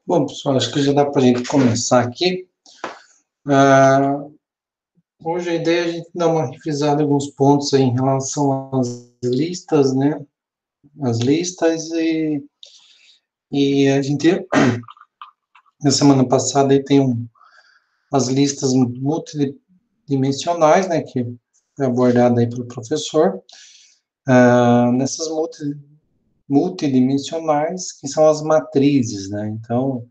Bom, pessoal, acho que já dá para a gente começar aqui. Ah, hoje a ideia é a gente dar uma revisada em alguns pontos aí em relação às listas, né? As listas e a gente, na semana passada, aí tem as listas multidimensionais, né? Que foi abordada aí pelo professor. Nessas multidimensionais, que são as matrizes, né? Então,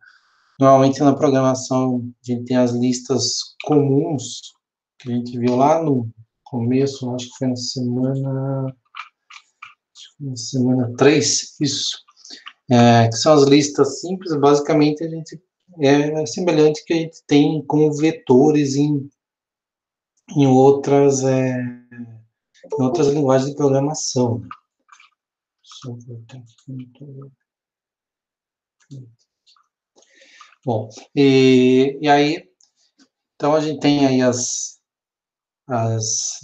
normalmente na programação a gente tem as listas comuns, que a gente viu lá no começo, acho que foi na semana 3, isso, que são as listas simples, basicamente a gente é semelhante que a gente tem com vetores em outras linguagens de programação, né? Deixa eu voltar aqui. Bom, e aí, então a gente tem aí as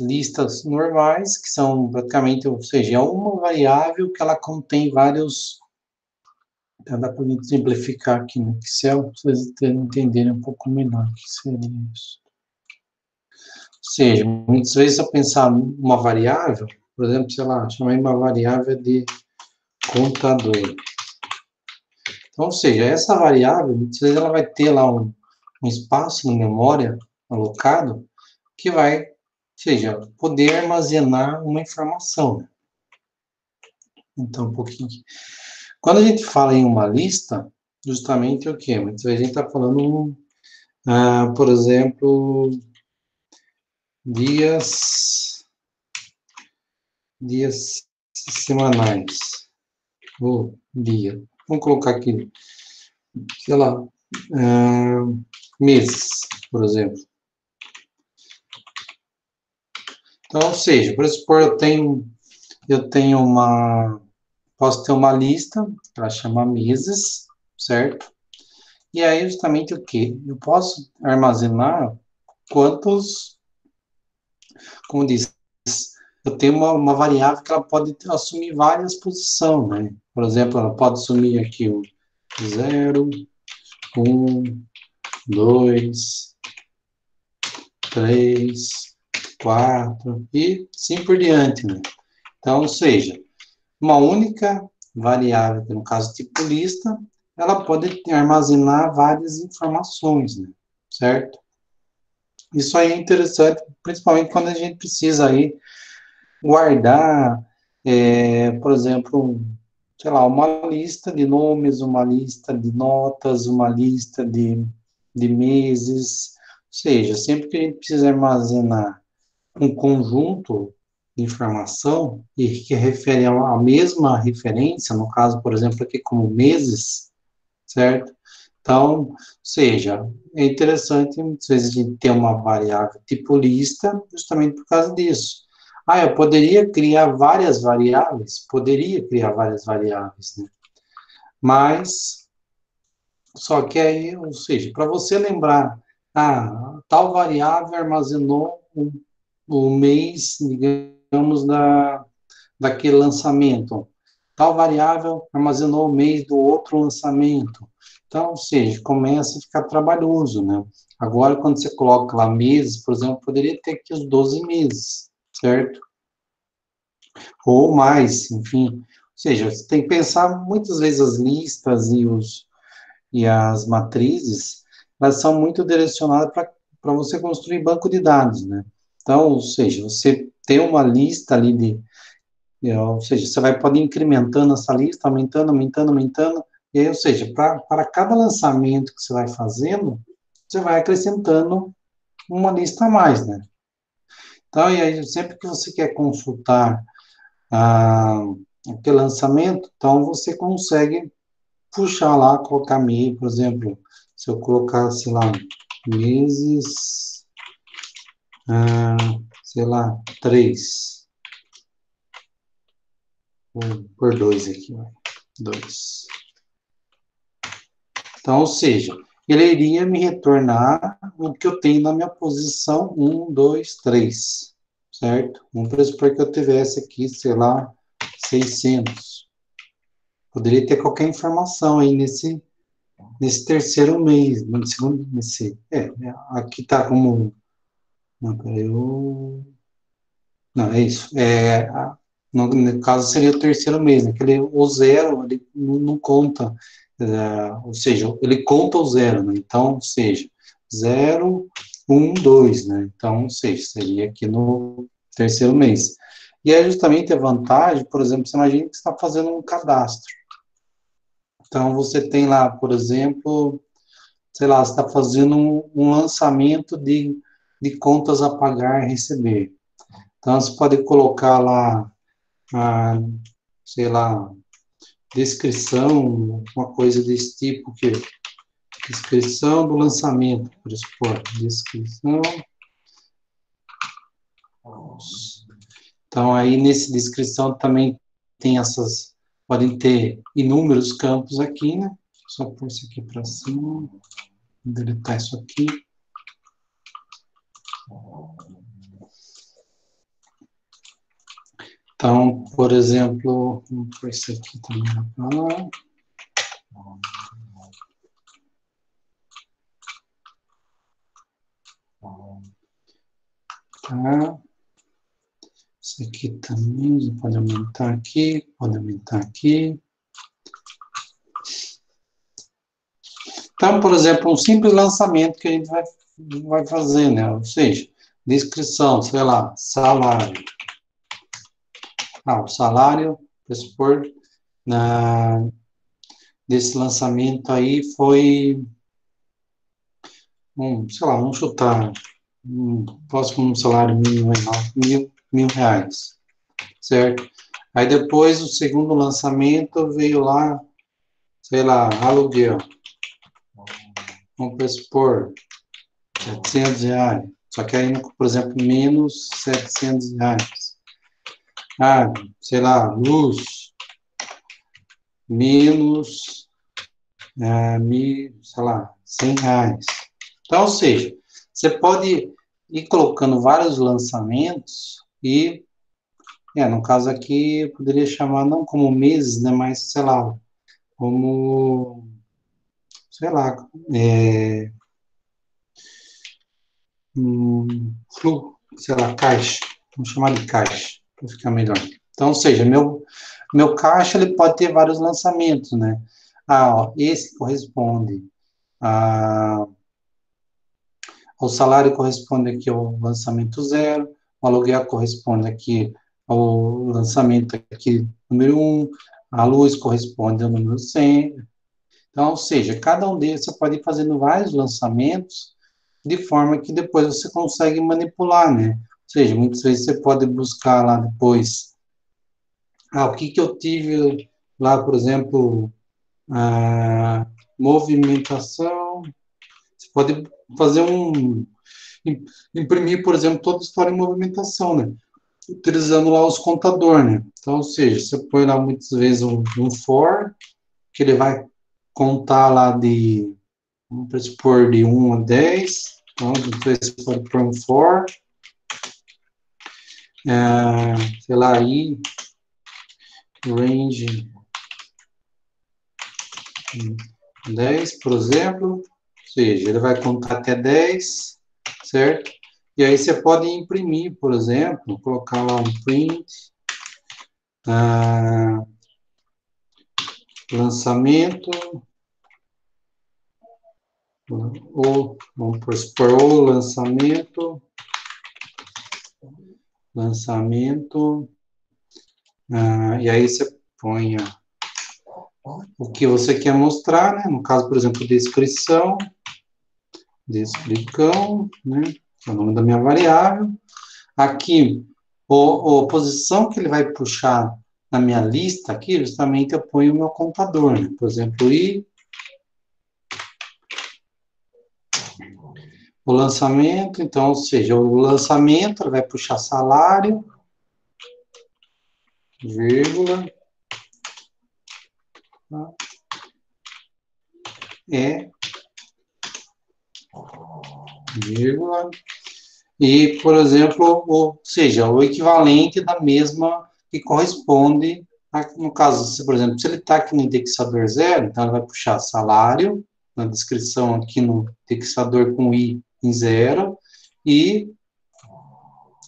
listas normais, que são praticamente, ou seja, é uma variável que ela contém vários. Então, dá para simplificar aqui no Excel, para vocês entenderem um pouco melhor o que seria isso. Ou seja, muitas vezes, se eu pensar uma variável, por exemplo, sei lá, chamei uma variável de contador. Então, ou seja, essa variável, muitas vezes ela vai ter lá um espaço na memória alocado que vai, ou seja, poder armazenar uma informação. Então, um pouquinho. Quando a gente fala em uma lista, justamente o quê? Muitas vezes a gente está falando, por exemplo, dias semanais, ou dia. Vamos colocar aqui, sei lá, meses, por exemplo. Então, ou seja, por supor, posso ter uma lista, ela chama meses, certo? E aí, justamente o quê? Eu posso armazenar quantos, como diz, eu tenho uma variável que ela pode assumir várias posições, né? Por exemplo, ela pode assumir aqui o 0, 1, 2, 3, 4 e assim por diante, né? Então, ou seja, uma única variável, que no caso tipo lista, ela pode armazenar várias informações, né? Certo? Isso aí é interessante, principalmente quando a gente precisa aí guardar, por exemplo, sei lá, uma lista de nomes, uma lista de notas, uma lista de meses, ou seja, sempre que a gente precisa armazenar um conjunto de informação e que refere a mesma referência, no caso, por exemplo, aqui como meses, certo? Então, ou seja, é interessante muitas vezes a gente ter uma variável tipo lista, justamente por causa disso. Eu poderia criar várias variáveis? Poderia criar várias variáveis, né? Mas, só que aí, ou seja, para você lembrar, tal variável armazenou o mês, digamos, daquele lançamento. Tal variável armazenou o mês do outro lançamento. Então, ou seja, começa a ficar trabalhoso, né? Agora, quando você coloca lá meses, por exemplo, poderia ter aqui os 12 meses, certo? Ou mais, enfim. Ou seja, você tem que pensar, muitas vezes as listas e as matrizes, elas são muito direcionadas para você construir banco de dados, né? Então, ou seja, você tem uma lista ali ou seja, você pode ir incrementando essa lista, aumentando, aumentando, aumentando, e aí, ou seja, para cada lançamento que você vai fazendo, você vai acrescentando uma lista a mais, né? Então, e aí, sempre que você quer consultar ah, aquele lançamento, então você consegue puxar lá, colocar mês, por exemplo, se eu colocar, sei lá, meses, sei lá, 3, por 2 aqui, ó, 2. Então, ou seja, ele iria me retornar o que eu tenho na minha posição 1, 2, 3, certo? Vamos pressupor que eu tivesse aqui, sei lá, 600. Poderia ter qualquer informação aí nesse terceiro mês, no segundo, aqui está como, não, peraí, não, é isso, no caso seria o terceiro mês, né, o zero, ele não conta, ou seja, ele conta o zero, né, então, ou seja, 0, 1, 2, né, então, ou seja, seria aqui no terceiro mês. E é justamente a vantagem, por exemplo, você imagina que você está fazendo um cadastro, então você tem lá, por exemplo, sei lá, você está fazendo um lançamento de contas a pagar e receber. Então, você pode colocar lá, sei lá, descrição, uma coisa desse tipo, que descrição do lançamento, por expor, descrição. Então, aí nesse descrição também tem podem ter inúmeros campos aqui, né? Só pôr isso aqui para cima, deletar isso aqui. Então, por exemplo, vamos pôr isso aqui também para lá. Tá. Isso aqui também pode aumentar aqui, pode aumentar aqui. Então, por exemplo, um simples lançamento que a gente vai fazer, né? Ou seja, descrição, sei lá, salário. O salário, vamos supor, desse lançamento aí foi, sei lá, vamos chutar, posso um salário mínimo aí, mil reais, certo? Aí depois o segundo lançamento veio lá, sei lá, aluguel. Vamos supor, 700 reais. Só que aí, por exemplo, menos 700 reais. Sei lá, luz, menos, sei lá, 100 reais. Então, ou seja, você pode ir colocando vários lançamentos e, no caso aqui, eu poderia chamar não como meses, né, mas, sei lá, como, sei lá, sei lá, caixa. Vamos chamar de caixa, para ficar melhor. Então, ou seja, meu caixa ele pode ter vários lançamentos, né? Esse corresponde ao salário, corresponde aqui ao lançamento zero, o aluguel corresponde aqui ao lançamento aqui número 1, a luz corresponde ao número 100. Então, ou seja, cada um deles você pode ir fazendo vários lançamentos de forma que depois você consegue manipular, né? Ou seja, muitas vezes você pode buscar lá depois, o que eu tive lá, por exemplo, movimentação, você pode fazer imprimir, por exemplo, toda a história em movimentação, né? Utilizando lá os contadores, né? Então, ou seja, você põe lá muitas vezes um for, que ele vai contar lá vamos supor, de 1 a 10, então, você pode pôr um for, sei lá, aí, range 10, por exemplo, ou seja, ele vai contar até 10, certo? E aí você pode imprimir, por exemplo, colocar lá um print, lançamento, ou, vamos supor, o lançamento, e aí você põe o que você quer mostrar, né? No caso, por exemplo, descrição, né? Que é o nome da minha variável. Aqui, a posição que ele vai puxar na minha lista aqui, justamente eu ponho o meu contador, né? Por exemplo, o lançamento, então, ou seja, o lançamento ele vai puxar salário, vírgula, vírgula, e, por exemplo, ou seja, o equivalente da mesma que corresponde No caso, se, por exemplo, se ele está aqui no indexador 0, então ele vai puxar salário, na descrição aqui no indexador com i em 0, e, ou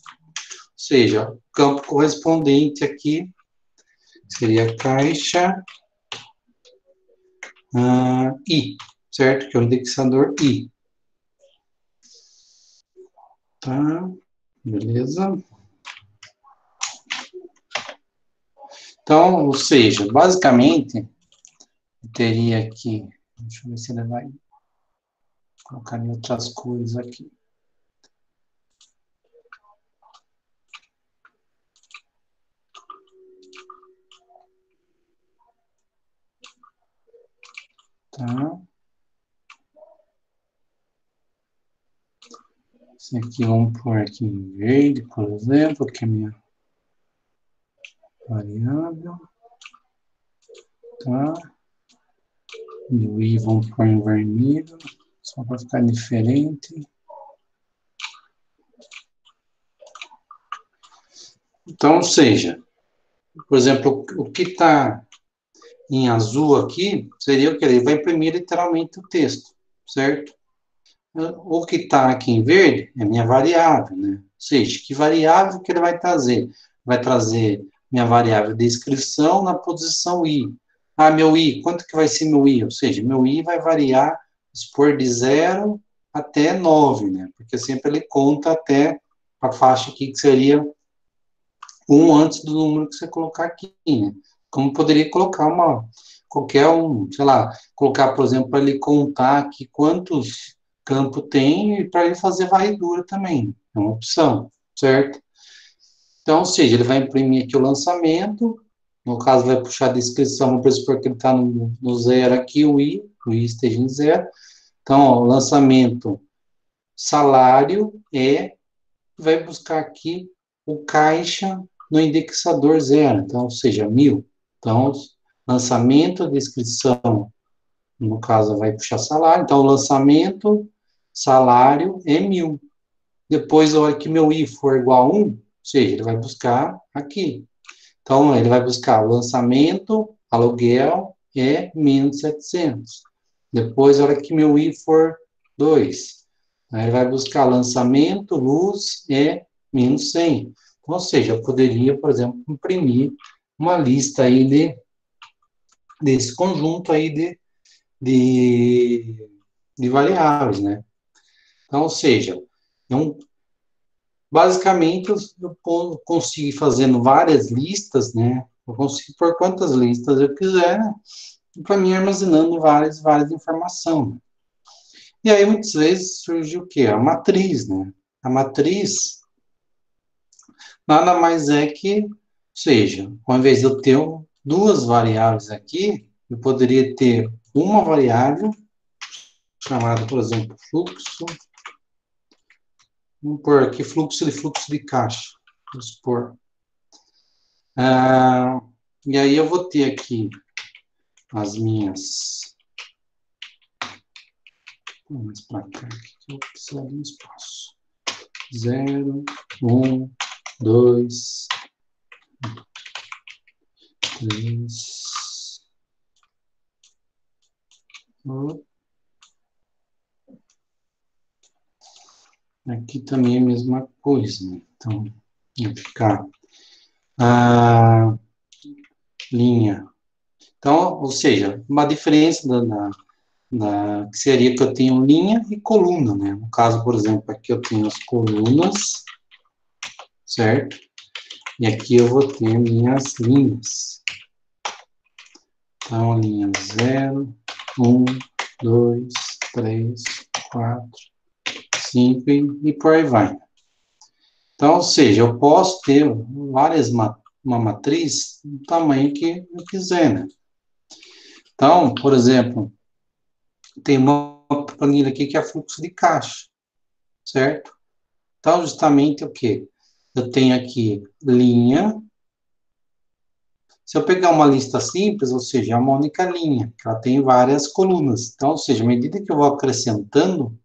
seja, o campo correspondente aqui seria caixa i, certo? Que é o indexador i. Tá, beleza. Então, ou seja, basicamente, eu teria aqui, deixa eu ver se ele vai colocar em outras cores aqui. Tá. Esse aqui vamos pôr aqui em verde, por exemplo, que é a minha variável. Tá. E o i vamos pôr em vermelho, só para ficar diferente. Então, ou seja, por exemplo, o que está em azul aqui seria o que? Ele vai imprimir literalmente o texto, certo? O que está aqui em verde é minha variável, né? Ou seja, que variável que ele vai trazer? Vai trazer minha variável de descrição na posição i. Ah, meu i, quanto que vai ser meu i? Ou seja, meu i vai variar, expor de 0 até 9, né? Porque sempre ele conta até a faixa aqui, que seria 1 antes do número que você colocar aqui, né? Como poderia colocar qualquer sei lá, colocar, por exemplo, para ele contar aqui quantos campos tem e para ele fazer varredura também. É uma opção, certo? Então, ou seja, ele vai imprimir aqui o lançamento, no caso vai puxar a descrição, vamos supor que ele está no 0 aqui, o i esteja em 0. Então, ó, o lançamento salário vai buscar aqui o caixa no indexador 0, então, ou seja, 1000. Então, lançamento, descrição, no caso, vai puxar salário. Então, o lançamento, salário é 1000. Depois, a hora que meu i for igual a 1, ou seja, ele vai buscar aqui. Então, ele vai buscar o lançamento, aluguel, é menos 700. Depois, a hora que meu i for 2, aí ele vai buscar lançamento, luz, é menos 100. Ou seja, eu poderia, por exemplo, imprimir uma lista aí desse conjunto aí de variáveis, né? Então, ou seja, basicamente eu consigo ir fazendo várias listas, né? Eu consigo pôr quantas listas eu quiser, né? E para mim armazenando várias informações. E aí, muitas vezes, surge o quê? A matriz, né? A matriz nada mais é que, ou seja, ao invés de eu ter duas variáveis aqui, eu poderia ter uma variável, chamada, por exemplo, fluxo. Vamos pôr aqui fluxo de caixa. Vamos supor. E aí eu vou ter aqui as minhas. Vamos para cá, que eu preciso de um espaço. 0, 1, 2, 3. Aqui também é a mesma coisa, né? Então, vai ficar a linha. Então, ou seja, uma diferença que seria que eu tenho linha e coluna, né? No caso, por exemplo, aqui eu tenho as colunas, certo? E aqui eu vou ter minhas linhas. Então, linha 0, 1, 2, 3, 4, 5 e por aí vai. Então, ou seja, eu posso ter uma matriz do tamanho que eu quiser, né? Então, por exemplo, tem uma planilha aqui que é fluxo de caixa, certo? Então, justamente o quê? Eu tenho aqui linha. Se eu pegar uma lista simples, ou seja, é uma única linha, que ela tem várias colunas. Então, ou seja, à medida que eu vou acrescentando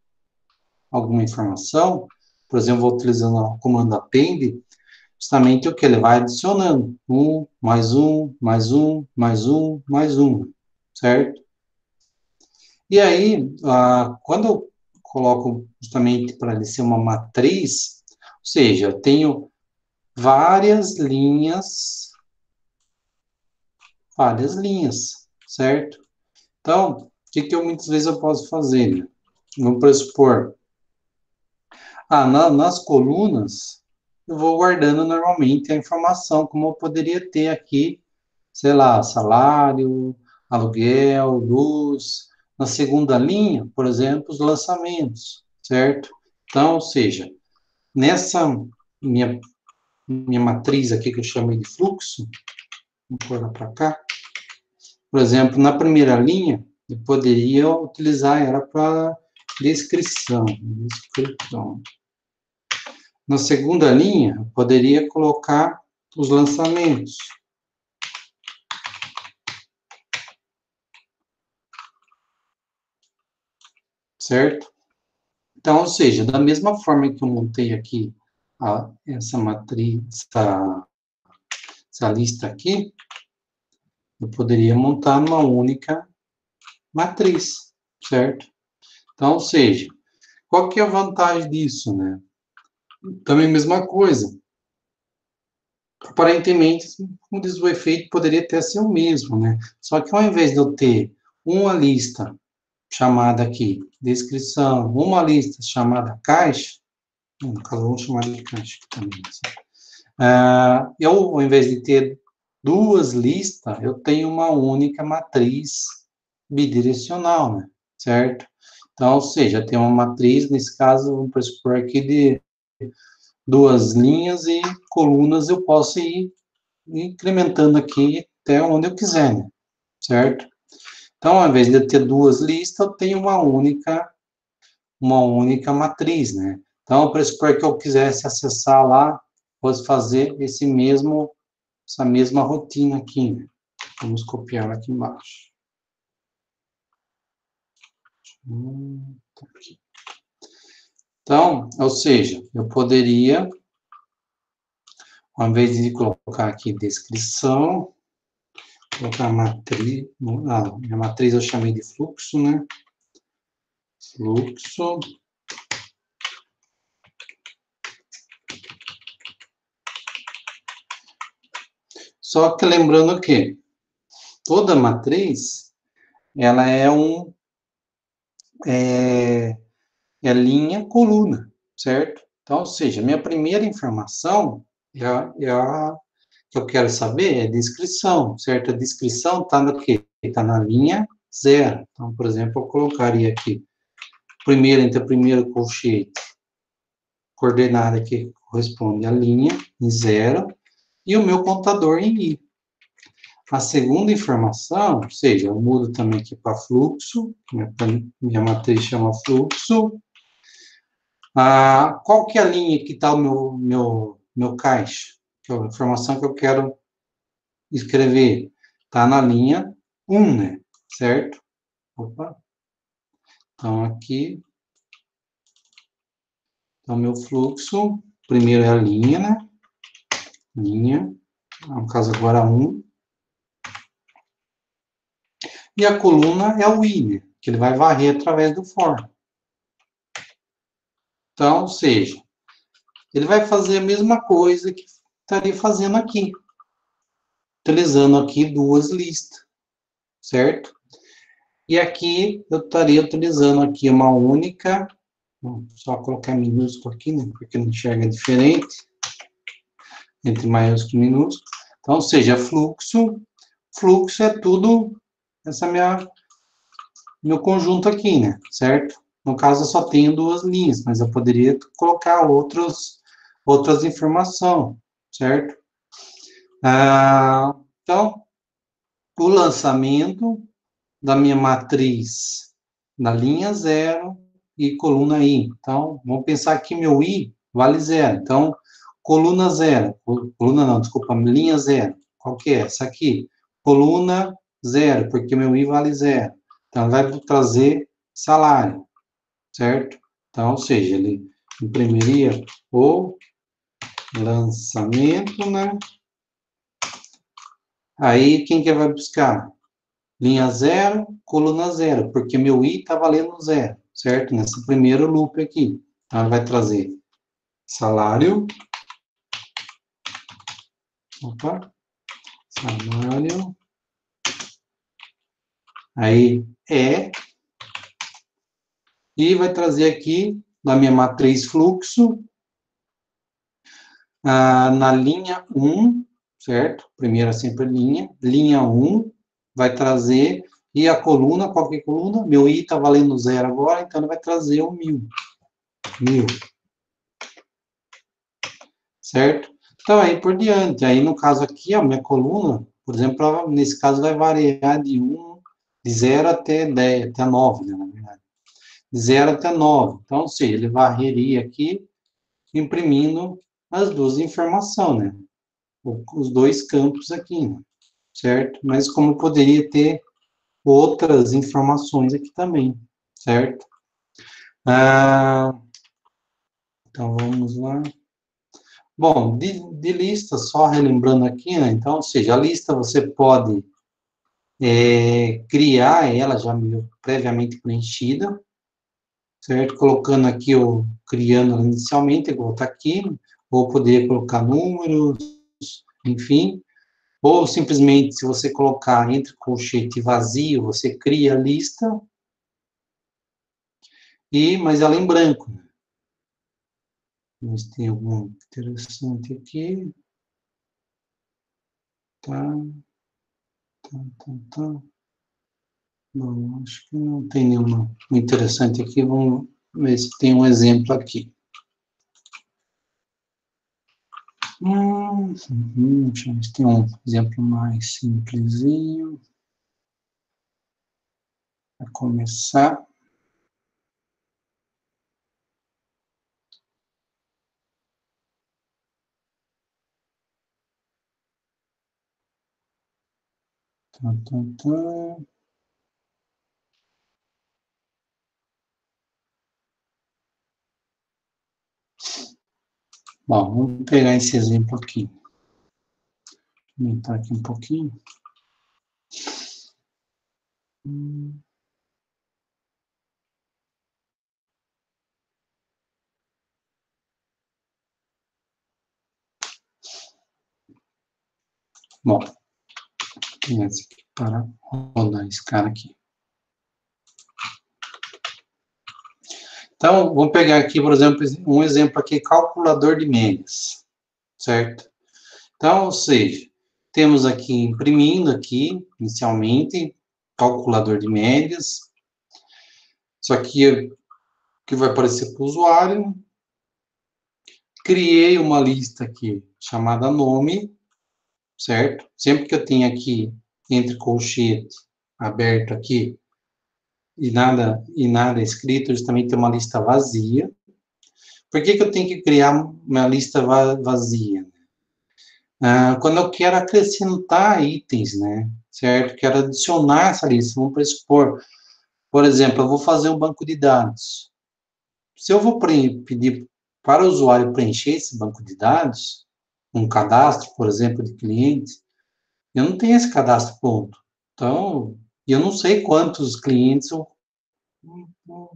alguma informação, por exemplo, vou utilizando o comando append, justamente o que? Ele vai adicionando. Um, mais um, mais um, mais um, mais um, certo? E aí, quando eu coloco justamente para ele ser uma matriz, ou seja, eu tenho várias linhas, certo? Então, o que eu muitas vezes eu posso fazer, né? Vamos pressupor, nas colunas, eu vou guardando normalmente a informação, como eu poderia ter aqui, sei lá, salário, aluguel, luz. Na segunda linha, por exemplo, os lançamentos, certo? Então, ou seja, nessa minha, minha matriz aqui, que eu chamei de fluxo, vou pôr lá para cá, por exemplo, na primeira linha, eu poderia utilizar ela para descrição. Na segunda linha, eu poderia colocar os lançamentos, certo? Então, ou seja, da mesma forma que eu montei aqui essa matriz, essa lista aqui, eu poderia montar numa única matriz, certo? Então, ou seja, qual que é a vantagem disso, né? Também a mesma coisa. Aparentemente, como diz o efeito, poderia até ser o mesmo, né? Só que ao invés de eu ter uma lista chamada aqui descrição, uma lista chamada caixa, no caso, vamos chamar de caixa aqui também. Eu, ao invés de ter duas listas, eu tenho uma única matriz bidirecional, né? Certo? Então, ou seja, tem uma matriz, nesse caso, vamos pressupor aqui de duas linhas e colunas, eu posso ir incrementando aqui até onde eu quiser, né? Certo? Então, ao invés de eu ter duas listas, eu tenho uma única matriz, né? Então, para supor que eu quisesse acessar lá, posso fazer essa mesma rotina aqui, né? Vamos copiar aqui embaixo. Tá aqui. Então, ou seja, eu poderia, ao invés de colocar aqui descrição, colocar matriz, minha matriz eu chamei de fluxo, né? Fluxo. Só que lembrando que toda matriz, ela é linha, coluna, certo? Então, ou seja, minha primeira informação que eu quero saber é descrição, certo? A descrição está no quê? Está na linha zero. Então, por exemplo, eu colocaria aqui, entre a primeira colchete, coordenada que corresponde à linha, em zero, e o meu contador em i. A segunda informação, ou seja, eu mudo também aqui para fluxo, minha matriz chama fluxo. Qual que é a linha que está o meu caixa? Que é a informação que eu quero escrever. Está na linha 1, né? Certo? Opa. Então, aqui, então, meu fluxo, primeiro é a linha, né? Linha, no caso agora 1. E a coluna é o i, né? Que ele vai varrer através do for. Então, ou seja, ele vai fazer a mesma coisa que estaria fazendo aqui. Utilizando aqui duas listas, certo? E aqui eu estaria utilizando aqui uma única, só colocar minúsculo aqui, né? Porque não enxerga diferente entre maiúsculo e minúsculo. Então, ou seja, fluxo é tudo meu conjunto aqui, né? Certo? No caso, eu só tenho duas linhas, mas eu poderia colocar outras informações, certo? Então, o lançamento da minha matriz na linha zero e coluna i. Então, vamos pensar que meu i vale zero. Então, coluna zero. Coluna não, desculpa, linha zero. Qual que é? Essa aqui. Coluna zero, porque meu i vale zero. Então, vai trazer salário, certo? Então, ou seja, ele imprimiria o lançamento, né? Aí, quem que vai buscar? Linha 0, coluna 0, porque meu I está valendo 0, certo? Nesse primeiro loop aqui. Então, ela vai trazer salário. Opa. Salário. Aí, e vai trazer aqui, na minha matriz fluxo, na linha 1, certo? Primeira sempre linha 1, vai trazer, e a coluna, qualquer coluna, meu I está valendo 0 agora, então ele vai trazer o 1000, certo? Então, aí por diante, aí no caso aqui, a minha coluna, por exemplo, nesse caso vai variar de 0 até 10, até 9, né, na verdade. De 0 até 9. Então, ou seja, ele varreria aqui, imprimindo as duas informações, né? Os dois campos aqui, né? Certo? Mas como poderia ter outras informações aqui também, certo? Então, vamos lá. Bom, de lista, só relembrando aqui, né? Então, ou seja, a lista você pode criar ela já previamente preenchida, certo? Colocando aqui, criando inicialmente, igual está aqui, ou poder colocar números, enfim, ou simplesmente, se você colocar entre colchete vazio, você cria a lista, mas ela em branco. Mas tem algum interessante aqui. Tá, tá. Bom, acho que não tem nenhuma interessante aqui. Vamos ver se tem um exemplo aqui. Deixa eu ver se tem um exemplo mais simplesinho. Para começar. Tá. Bom, vamos pegar esse exemplo aqui. Vou aumentar aqui um pouquinho. Bom, tem esse aqui para rodar esse cara aqui. Então, vamos pegar aqui, por exemplo, um exemplo aqui, calculador de médias, certo? Então, ou seja, temos aqui imprimindo aqui, inicialmente, calculador de médias. Isso aqui é que vai aparecer para o usuário. Criei uma lista aqui chamada nome, certo? Sempre que eu tenho aqui entre colchete aberto aqui e nada escrito, eu também tenho uma lista vazia. Por que eu tenho que criar uma lista vazia? Quando eu quero acrescentar itens, né? Certo? Quero adicionar essa lista. Vamos pressupor, por exemplo, eu vou fazer um banco de dados. Se eu vou pedir para o usuário preencher esse banco de dados, um cadastro, por exemplo, de clientes, eu não tenho esse cadastro pronto. Então, eu não sei quantos clientes o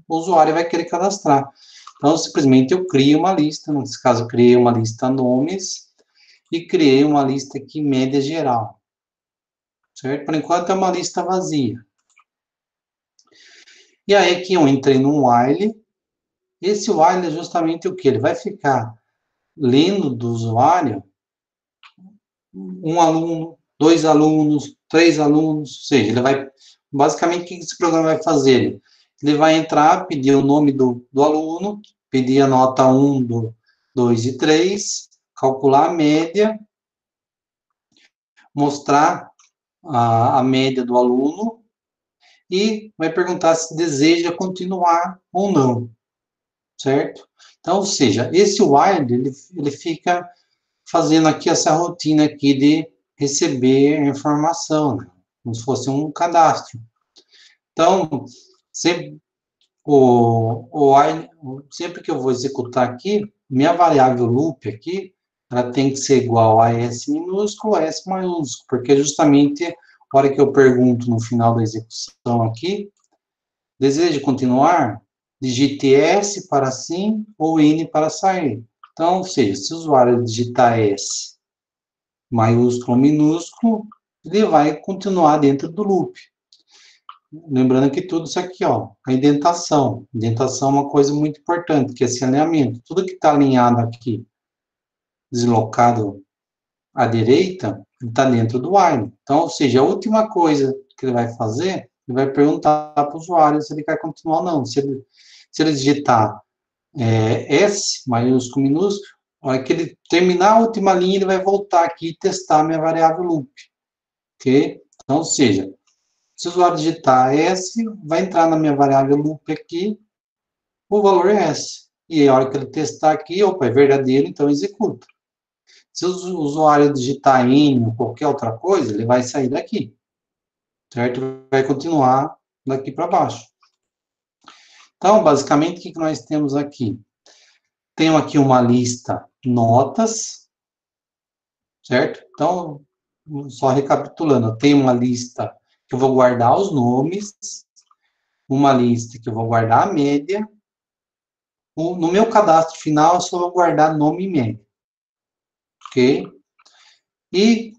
usuário vai querer cadastrar. Então, simplesmente eu crio uma lista, nesse caso, eu criei uma lista nomes e criei uma lista aqui média geral, certo? Por enquanto é uma lista vazia. E aí aqui eu entrei num while. Esse while é justamente o que? Ele vai ficar lendo do usuário um aluno, dois alunos, três alunos, ou seja, ele vai, basicamente, o que esse programa vai fazer? Ele vai entrar, pedir o nome do aluno, pedir a nota 1, 2 e 3, calcular a média, mostrar a média do aluno e vai perguntar se deseja continuar ou não, certo? Então, ou seja, esse while, ele fica fazendo aqui essa rotina aqui de receber a informação, né? Como se fosse um cadastro. Então, sempre, sempre que eu vou executar aqui, minha variável loop aqui, ela tem que ser igual a S minúsculo a S maiúsculo, porque justamente a hora que eu pergunto no final da execução aqui, deseja continuar? Digite S para sim ou N para sair. Então, ou seja, se o usuário digitar S maiúsculo ou minúsculo, ele vai continuar dentro do loop. Lembrando que tudo isso aqui, ó, a indentação. Indentação é uma coisa muito importante, que é esse alinhamento. Tudo que está alinhado aqui, deslocado à direita, está dentro do while. Então, ou seja, a última coisa que ele vai fazer, ele vai perguntar para o usuário se ele quer continuar ou não. Se ele digitar S, maiúsculo, minúsculo, na hora que ele terminar a última linha, ele vai voltar aqui e testar a minha variável loop. Ok? Então, ou seja, se o usuário digitar S, vai entrar na minha variável loop aqui, o valor é S. E a hora que ele testar aqui, opa, é verdadeiro, então executa. Se o usuário digitar N ou qualquer outra coisa, ele vai sair daqui, certo? Vai continuar daqui para baixo. Então, basicamente, o que nós temos aqui? Tenho aqui uma lista notas, certo? Então, só recapitulando, eu tenho uma lista que eu vou guardar os nomes, uma lista que eu vou guardar a média. No meu cadastro final, eu só vou guardar nome e média, ok? E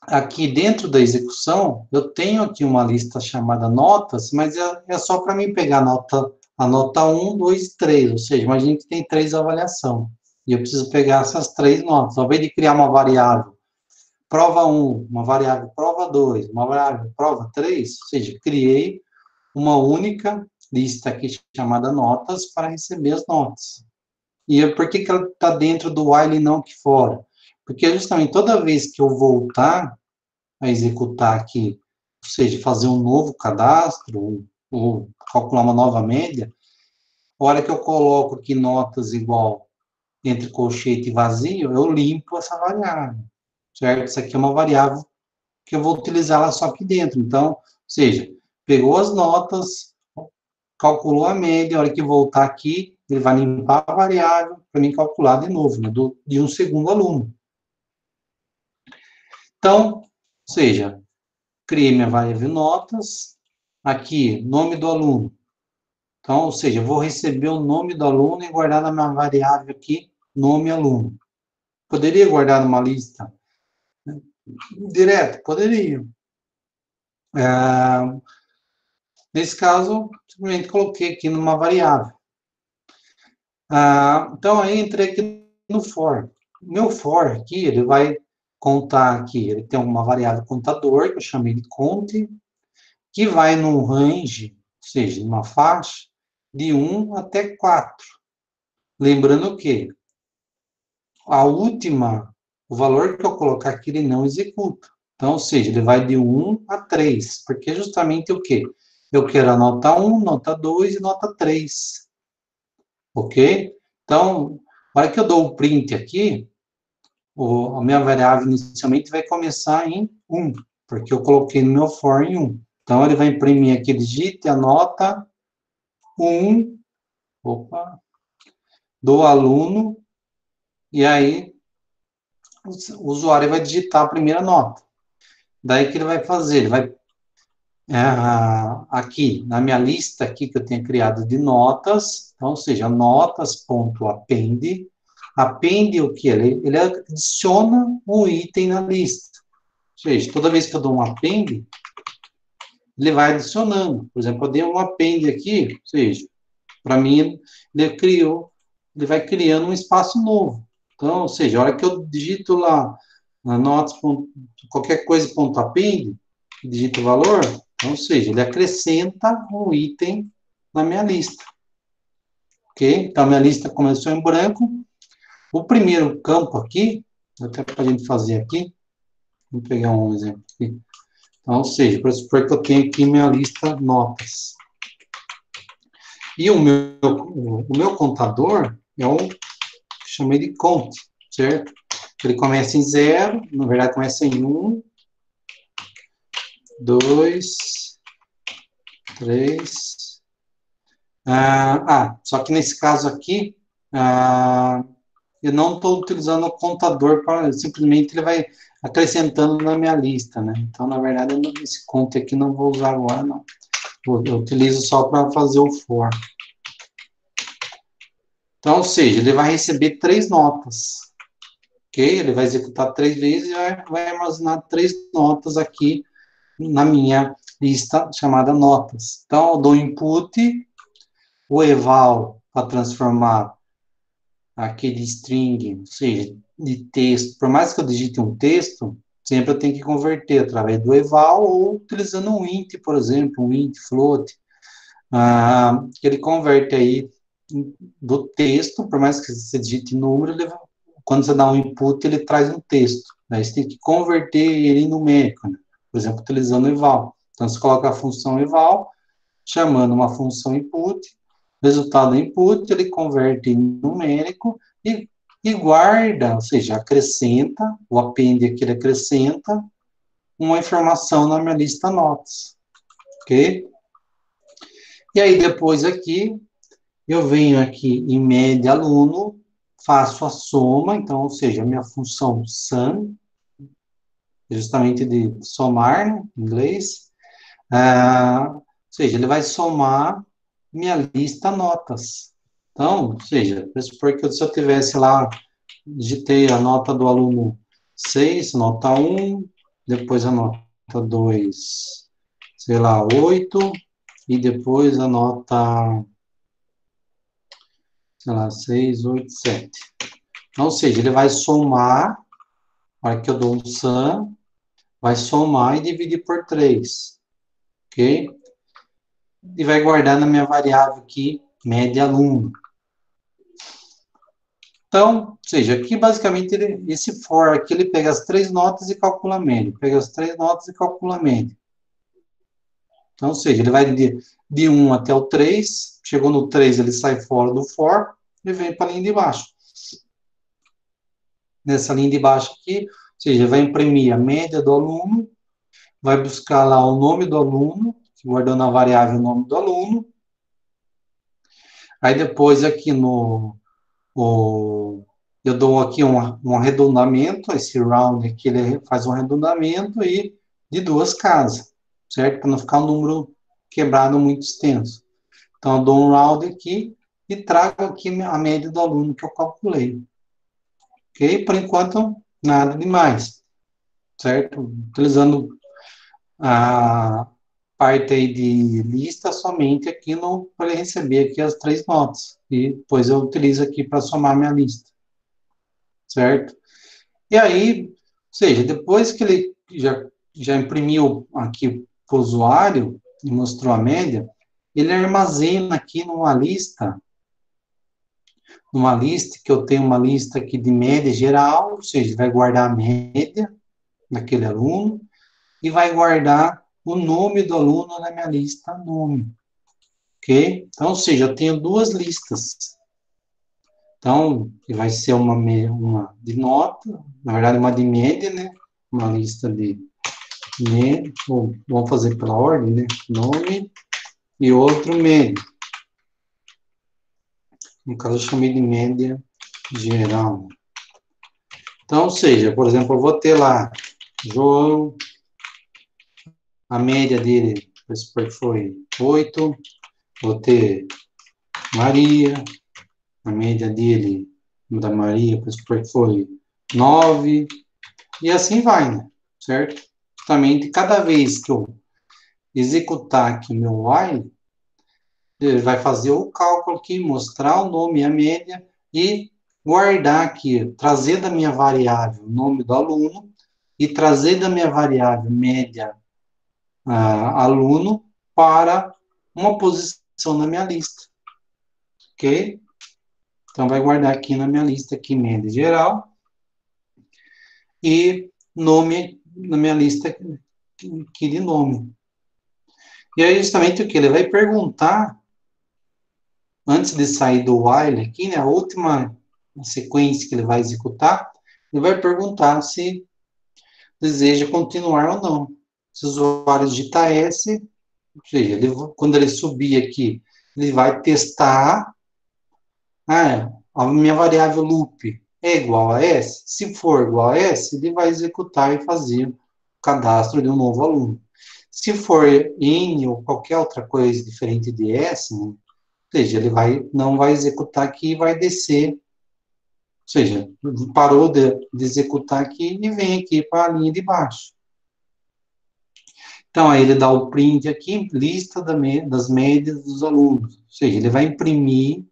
aqui dentro da execução, eu tenho aqui uma lista chamada notas, mas é só para mim pegar a nota 1, 2 e 3, ou seja, imagina que tem 3 avaliações, e eu preciso pegar essas 3 notas, ao invés de criar uma variável prova 1, uma variável prova 2, uma variável prova 3, ou seja, criei uma única lista aqui chamada notas para receber as notas. E por que ela está dentro do while e não aqui fora? Porque justamente toda vez que eu voltar a executar aqui, ou seja, fazer um novo cadastro, ou calcular uma nova média, a hora que eu coloco aqui notas igual entre colchete e vazio, eu limpo essa variável, certo? Isso aqui é uma variável que eu vou utilizar ela só aqui dentro. Então, ou seja, pegou as notas, calculou a média, a hora que voltar aqui, ele vai limpar a variável para mim calcular de novo, né, de um segundo aluno. Então, ou seja, criei minha variável notas, aqui, nome do aluno. Então, ou seja, eu vou receber o nome do aluno e guardar na minha variável aqui, nome aluno. Poderia guardar numa lista direto? Poderia. Nesse caso, simplesmente coloquei aqui numa variável. Então, aí entrei aqui no for. O meu for aqui, ele vai contar aqui, ele tem uma variável contador, que eu chamei de conte, que vai num range, ou seja, numa faixa, de 1 até 4. Lembrando que o valor que eu colocar aqui, ele não executa. Então, ou seja, ele vai de 1 a 3, porque justamente o quê? Eu quero a nota 1, nota 2 e nota 3. Ok? Então, na hora que eu dou o print aqui, a minha variável inicialmente vai começar em 1, porque eu coloquei no meu for em 1. Então, ele vai imprimir aqui, digite a nota 1, do aluno, e aí o usuário vai digitar a primeira nota. Daí, o que ele vai fazer? Ele vai, aqui, na minha lista aqui que eu tenho criado de notas, então, ou seja, notas.append, append o que? Ele adiciona um item na lista. Ou seja, toda vez que eu dou um append, ele vai adicionando. Por exemplo, eu dei um append aqui, ou seja, para mim, ele vai criando um espaço novo. Então, ou seja, a hora que eu digito lá, na notas, qualquer coisa, ponto append, digito o valor, então, ou seja, ele acrescenta um item na minha lista. Ok? Então, a minha lista começou em branco. O primeiro campo aqui, até para a gente fazer aqui, vou pegar um exemplo aqui. Então, ou seja, para supor que eu tenho aqui minha lista notas. E o meu contador é o que chamei de count, certo? Ele começa em 0, na verdade começa em 1, 2, 3. Só que nesse caso aqui, eu não estou utilizando o contador para, simplesmente ele vai acrescentando na minha lista, né? Então, na verdade, esse conta aqui não vou usar agora, não. Eu utilizo só para fazer o for. Então, ou seja, ele vai receber 3 notas, ok? Ele vai executar 3 vezes e vai armazenar 3 notas aqui na minha lista chamada notas. Então, eu dou input, o eval para transformar aquele string, ou seja, de texto. Por mais que eu digite um texto, sempre eu tenho que converter através do eval ou utilizando um int, por exemplo, um int float. Que ele converte aí do texto, por mais que você digite número, quando você dá um input, ele traz um texto. Aí você tem que converter ele em numérico, né? Por exemplo, utilizando eval. Então, você coloca a função eval, chamando uma função input, resultado input, ele converte em numérico e guarda, ou seja, acrescenta, o append aqui ele acrescenta uma informação na minha lista notas, ok? E aí, depois aqui, eu venho aqui em média aluno, faço a soma, então, ou seja, a minha função sum, justamente de somar, né, em inglês, ou seja, ele vai somar minha lista notas. Então, ou seja, porque se eu tivesse lá, digitei a nota do aluno 6, nota 1, depois a nota 2, sei lá, 8, e depois a nota, sei lá, 6, 8, 7. Então, ou seja, ele vai somar, na hora que eu dou um sum, vai somar e dividir por 3, ok? E vai guardar na minha variável aqui, média aluno. Então, ou seja, aqui basicamente esse for aqui, ele pega as 3 notas e calcula a média. Pega as 3 notas e calcula a média. Então, ou seja, ele vai de 1 até o 3, chegou no 3, ele sai fora do for e vem para a linha de baixo. Nessa linha de baixo aqui, ou seja, vai imprimir a média do aluno, vai buscar lá o nome do aluno, guardando na variável o nome do aluno. Aí depois aqui eu dou aqui um arredondamento, esse round aqui ele faz um arredondamento e de 2 casas, certo? Para não ficar um número quebrado muito extenso. Então, eu dou um round aqui e trago aqui a média do aluno que eu calculei. Ok? Por enquanto, nada demais, certo? Utilizando a parte aí de lista somente aqui para ele receber aqui as 3 notas. E depois eu utilizo aqui para somar minha lista, certo? E aí, ou seja, depois que ele já imprimiu aqui para o usuário e mostrou a média, ele armazena aqui numa lista que eu tenho uma lista aqui de média geral, ou seja, vai guardar a média daquele aluno e vai guardar o nome do aluno na minha lista nome, ok? Então, ou seja, eu tenho 2 listas. Então, vai ser uma de nota, na verdade, uma de média, né? Uma lista de média, vamos fazer pela ordem, né? Nome e outro média. No caso, eu chamei de média geral. Então, ou seja, por exemplo, eu vou ter lá João, a média dele foi 8, vou ter Maria, a média dele, da Maria, foi 9, e assim vai, né? Certo? Justamente, cada vez que eu executar aqui meu while, ele vai fazer o cálculo aqui, mostrar o nome e a média, e guardar aqui, trazer da minha variável o nome do aluno, e trazer da minha variável média aluno para uma posição na minha lista. Ok? Então, vai guardar aqui na minha lista, aqui, média geral, e nome na minha lista aqui de nome. E aí, justamente o que? Ele vai perguntar, antes de sair do while aqui, né, a última sequência que ele vai executar, ele vai perguntar se deseja continuar ou não. Se o usuário digitar S, ou seja, quando ele subir aqui, ele vai testar a minha variável loop. é igual a S? Se for igual a S, ele vai executar e fazer o cadastro de um novo aluno. Se for N ou qualquer outra coisa diferente de S, né, ou seja, ele não vai executar aqui e vai descer, ou seja, parou de executar aqui e vem aqui para a linha de baixo. Então, aí ele dá o print aqui, lista das médias dos alunos, ou seja, ele vai imprimir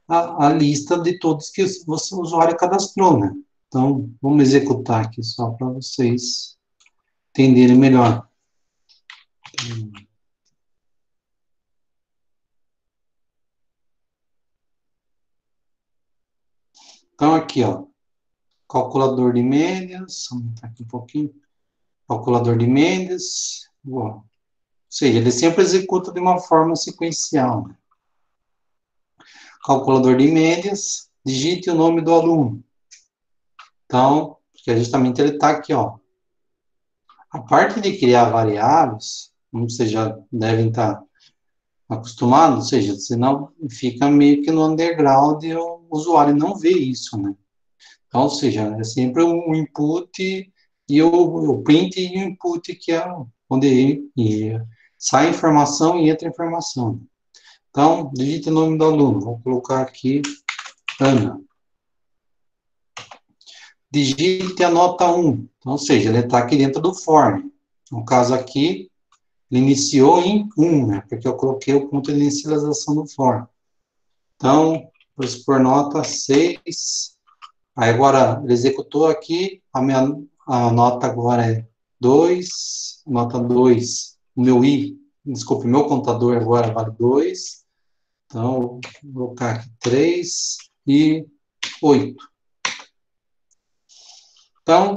a lista de todos que o usuário cadastrou, né? Então, vamos executar aqui só para vocês entenderem melhor. Então, aqui, ó, calculador de médias, vamos aumentar aqui um pouquinho, calculador de médias, ó, ou seja, ele sempre executa de uma forma sequencial, né? Calculador de médias, digite o nome do aluno. Então, porque justamente ele está aqui, ó. A parte de criar variáveis, como vocês já devem estar acostumados, ou seja, senão fica meio que no underground e o usuário não vê isso, né? Então, ou seja, é sempre um input e o print e o input, que é onde sai informação e entra informação. Então, digite o nome do aluno. Vou colocar aqui Ana. Digite a nota 1. Então, ou seja, ele está aqui dentro do for. No caso aqui, ele iniciou em 1, né? Porque eu coloquei o ponto de inicialização do for. Então, vou expor nota 6. Aí agora, ele executou aqui, a nota agora é 2, nota 2. O meu desculpe, meu contador agora vale 2. Então, vou colocar aqui 3 e 8. Então,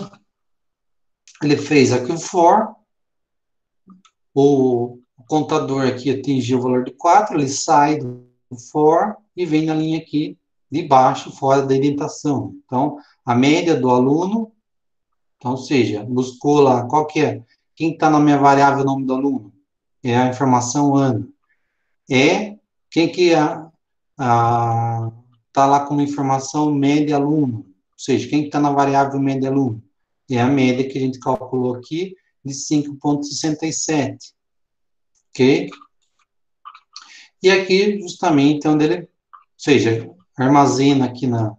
ele fez aqui o for, o contador aqui atingiu o valor de 4, ele sai do for e vem na linha aqui de baixo, fora da indentação. Então, a média do aluno, então, ou seja, buscou lá, qual que é? Quem está na minha variável nome do aluno? É a informação ano. Quem que tá lá como informação média aluno? Ou seja, quem está na variável média aluno? É a média que a gente calculou aqui de 5,67. Ok? E aqui, justamente, onde ele, ou seja, armazena aqui na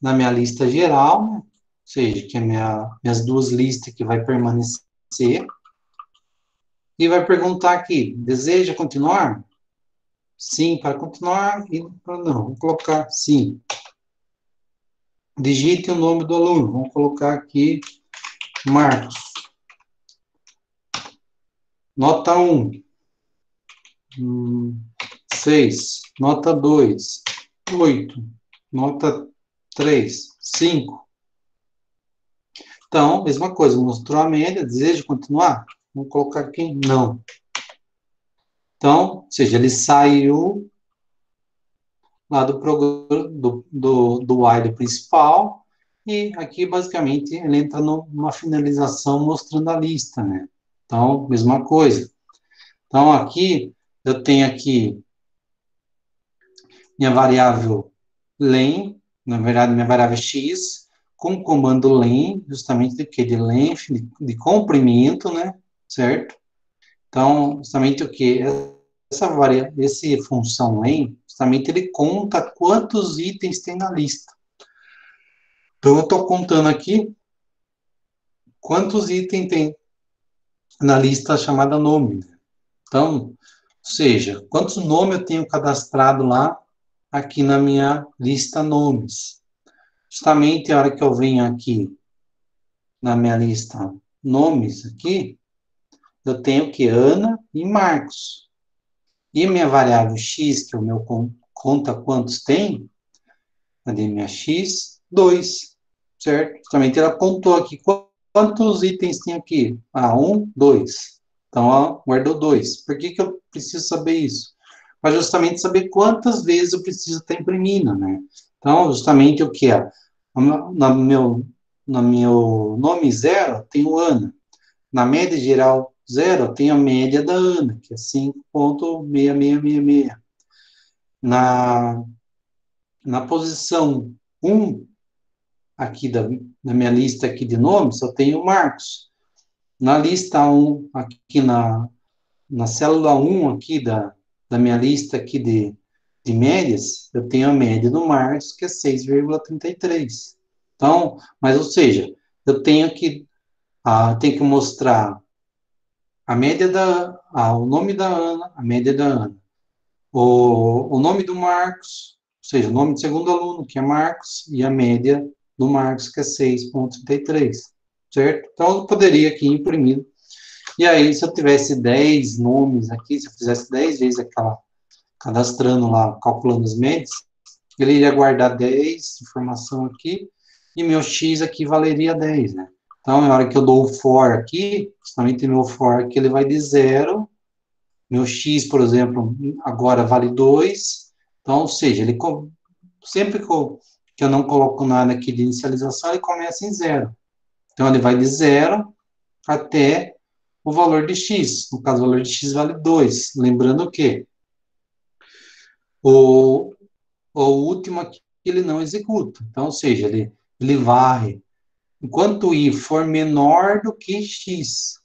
minha lista geral, né? Ou seja, que é minhas duas listas que vai permanecer, e vai perguntar aqui, deseja continuar? Sim, para continuar, e para não, vou colocar sim. Digite o nome do aluno, vamos colocar aqui Marcos. Nota 1, 6, nota 2, 8, nota 3, 5. Então, mesma coisa, mostrou a média, deseja continuar? Vamos colocar aqui, não. Então, ou seja, ele saiu lá do programa, do while principal, e aqui, basicamente, ele entra numa finalização mostrando a lista, né? Então, mesma coisa. Então, aqui, eu tenho aqui minha variável len, na verdade, minha variável x, com o comando len, justamente de que? De length, de comprimento, né? Certo? Então, justamente o que? Essa função len, justamente ele conta quantos itens tem na lista. Então, eu estou contando aqui quantos itens tem na lista chamada nome. Então, ou seja, quantos nomes eu tenho cadastrado lá aqui na minha lista nomes. Justamente a hora que eu venho aqui na minha lista nomes aqui, eu tenho que Ana e Marcos. E minha variável x, que é o meu conta quantos tem, cadê minha x? 2, certo? Justamente ela contou aqui quantos itens tem aqui. 1, 2. Então, ela guardou 2. Por que eu preciso saber isso? Para justamente saber quantas vezes eu preciso estar imprimindo, né? Então, justamente o que é? No meu nome 0, tem o Ana. Na média geral 0, tem a média da Ana, que é 5,6666. Na posição 1, aqui da minha lista aqui de nomes, eu tenho o Marcos. Na lista 1, aqui na célula 1 aqui da minha lista aqui de médias, eu tenho a média do Marcos, que é 6,33. Então, mas, ou seja, eu tenho que mostrar a média o nome da Ana, a média da Ana, o nome do Marcos, ou seja, o nome do segundo aluno, que é Marcos, e a média do Marcos, que é 6,33, certo? Então, eu poderia aqui imprimir. E aí, se eu tivesse 10 nomes aqui, se eu fizesse 10 vezes aquela, cadastrando lá, calculando as médias, ele iria guardar 10 informação aqui, e meu X aqui valeria 10, né? Então, na hora que eu dou o for aqui, justamente meu for aqui, ele vai de 0. Meu X, por exemplo, agora vale 2. Então, ou seja, sempre que eu não coloco nada aqui de inicialização, ele começa em 0. Então, ele vai de 0 até o valor de X. No caso, o valor de X vale 2. Lembrando que o, o último aqui ele não executa. Então, ou seja, ele varre enquanto o i for menor do que x.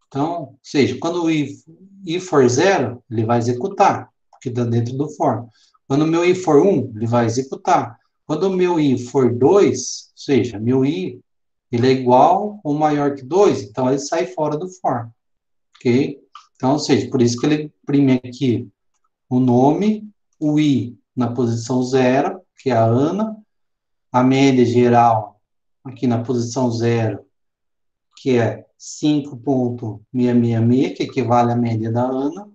Então, ou seja, quando o i for 0, ele vai executar, porque está dentro do for. Quando o meu i for 1, ele vai executar. Quando o meu i for 2, ou seja, meu i ele é igual ou maior que 2, então ele sai fora do for. Ok? Então, ou seja, por isso que ele imprime aqui o nome, o i na posição 0, que é a Ana, a média geral aqui na posição 0, que é 5,666, que equivale à média da Ana.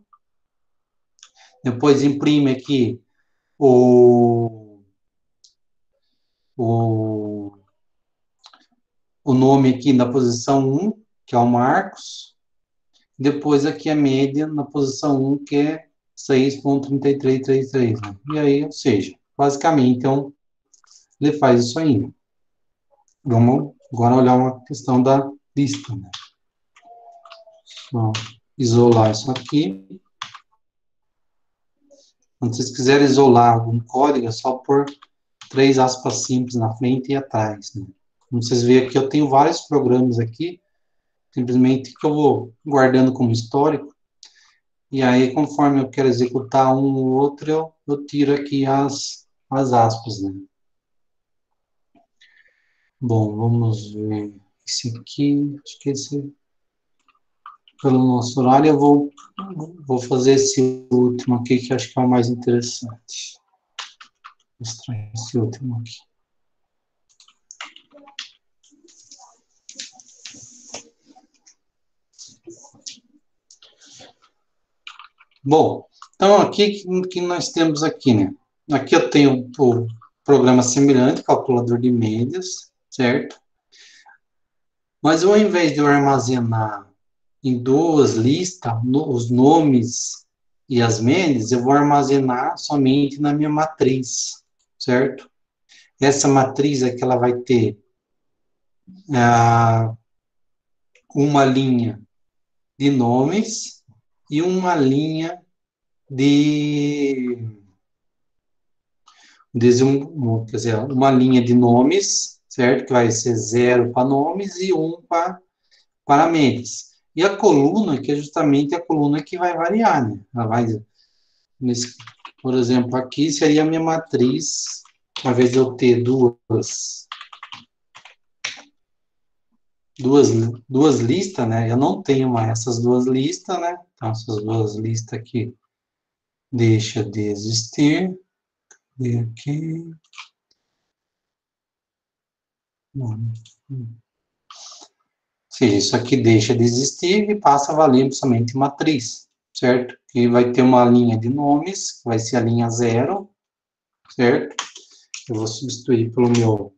Depois imprime aqui o, o, o nome aqui na posição 1, que é o Marcos. Depois aqui a média na posição 1, que é 6,3333. Né? E aí, ou seja, basicamente, então, ele faz isso aí. Vamos agora olhar uma questão da lista. Né? Só isolar isso aqui. Quando vocês quiserem isolar algum código, é só pôr 3 aspas simples na frente e atrás. Né? Como vocês veem aqui, eu tenho vários programas aqui, simplesmente que eu vou guardando como histórico. E aí, conforme eu quero executar um ou outro, eu tiro aqui as aspas. Né? Bom, vamos ver esse aqui. Acho que esse, pelo nosso horário, eu vou fazer esse último aqui, que acho que é o mais interessante. Vou mostrar esse último aqui. Bom, então aqui que nós temos aqui, né? Aqui eu tenho o programa semelhante, calculador de médias, certo? Mas ao invés de eu armazenar em duas listas os nomes e as médias, eu vou armazenar somente na minha matriz, certo? Essa matriz aqui ela vai ter uma linha de nomes e uma linha de quer dizer, uma linha de nomes, certo? Que vai ser 0 para nomes e 1 para médias. E a coluna, que é justamente a coluna que vai variar, né? Ela vai, por exemplo, aqui seria a minha matriz, ao invés de eu ter duas listas, né? Eu não tenho mais essas duas listas, né? Então, essas duas listas aqui deixa de existir. E aqui. Ou seja, isso aqui deixa de existir e passa a valer somente matriz, certo? E vai ter uma linha de nomes, que vai ser a linha 0, certo? Eu vou substituir pelo meu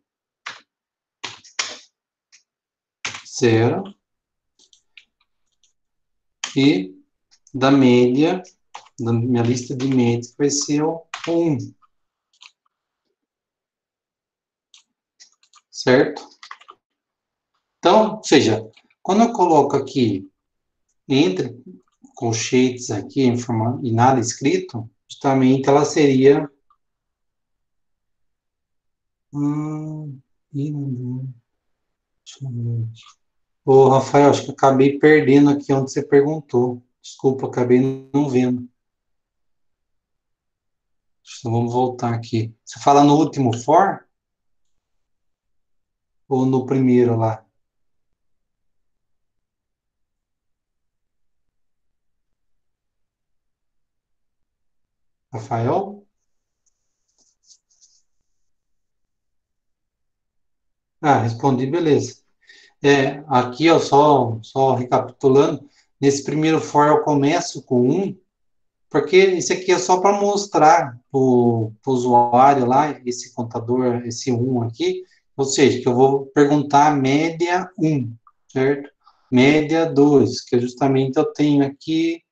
0. E da média, da minha lista de médias, vai ser o 1. Certo? Então, ou seja, quando eu coloco aqui, entre colchetes aqui, e nada escrito, justamente ela seria Ih, deixa eu ver. Ô, Rafael, acho que eu acabei perdendo aqui onde você perguntou. Desculpa, acabei não vendo. Então, vamos voltar aqui. Você fala no último for ou no primeiro lá? Rafael? Ah, respondi, beleza. Aqui, ó, só recapitulando, nesse primeiro for eu começo com um, porque isso aqui é só para mostrar para o usuário lá, esse contador, esse um aqui, ou seja, que eu vou perguntar a média um, certo? Média 2, que é justamente eu tenho aqui,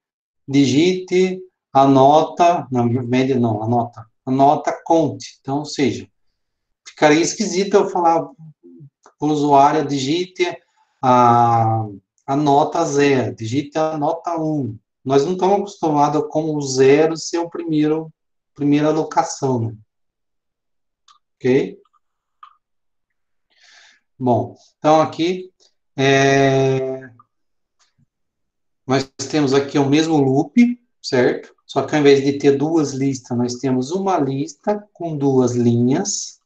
digite a nota, não, média não, a nota conte. Então, ou seja, ficaria esquisito eu falar para o usuário, digite a, a nota zero, digite a nota um. Nós não estamos acostumados com o zero ser o primeira alocação, né? Ok? Bom, então aqui é, nós temos aqui o mesmo loop, certo? Só que ao invés de ter duas listas, nós temos uma lista com duas linhas,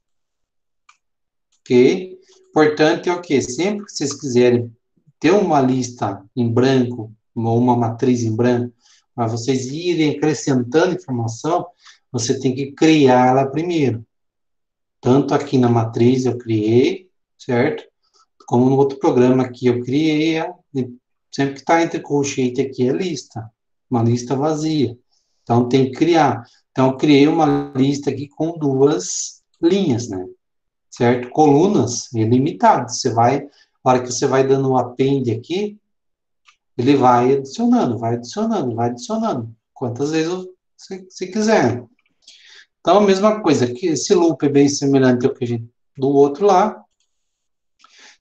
ok? Importante é o quê? Sempre que vocês quiserem ter uma lista em branco, uma matriz em branco, para vocês irem acrescentando informação, você tem que criá-la primeiro. Tanto aqui na matriz eu criei, certo? Como no outro programa aqui eu criei, sempre que está entre colchete aqui é lista, uma lista vazia. Então tem que criar. Então eu criei uma lista aqui com duas linhas, né? Certo? Colunas ilimitadas. Você vai, a hora que você vai dando um append aqui, ele vai adicionando, vai adicionando, vai adicionando. Quantas vezes você quiser. Então, a mesma coisa, que esse loop é bem semelhante ao que a gente do outro lá.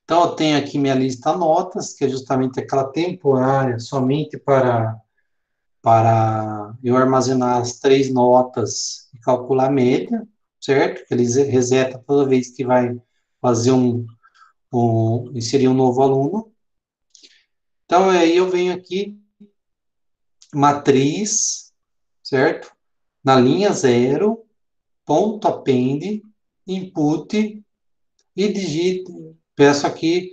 Então, eu tenho aqui minha lista notas, que é justamente aquela temporária, somente para eu armazenar as três notas e calcular a média, certo? Que ele reseta toda vez que vai fazer inserir um novo aluno. Então, aí eu venho aqui, matriz, certo? Na linha zero, ponto append, input e digito, peço aqui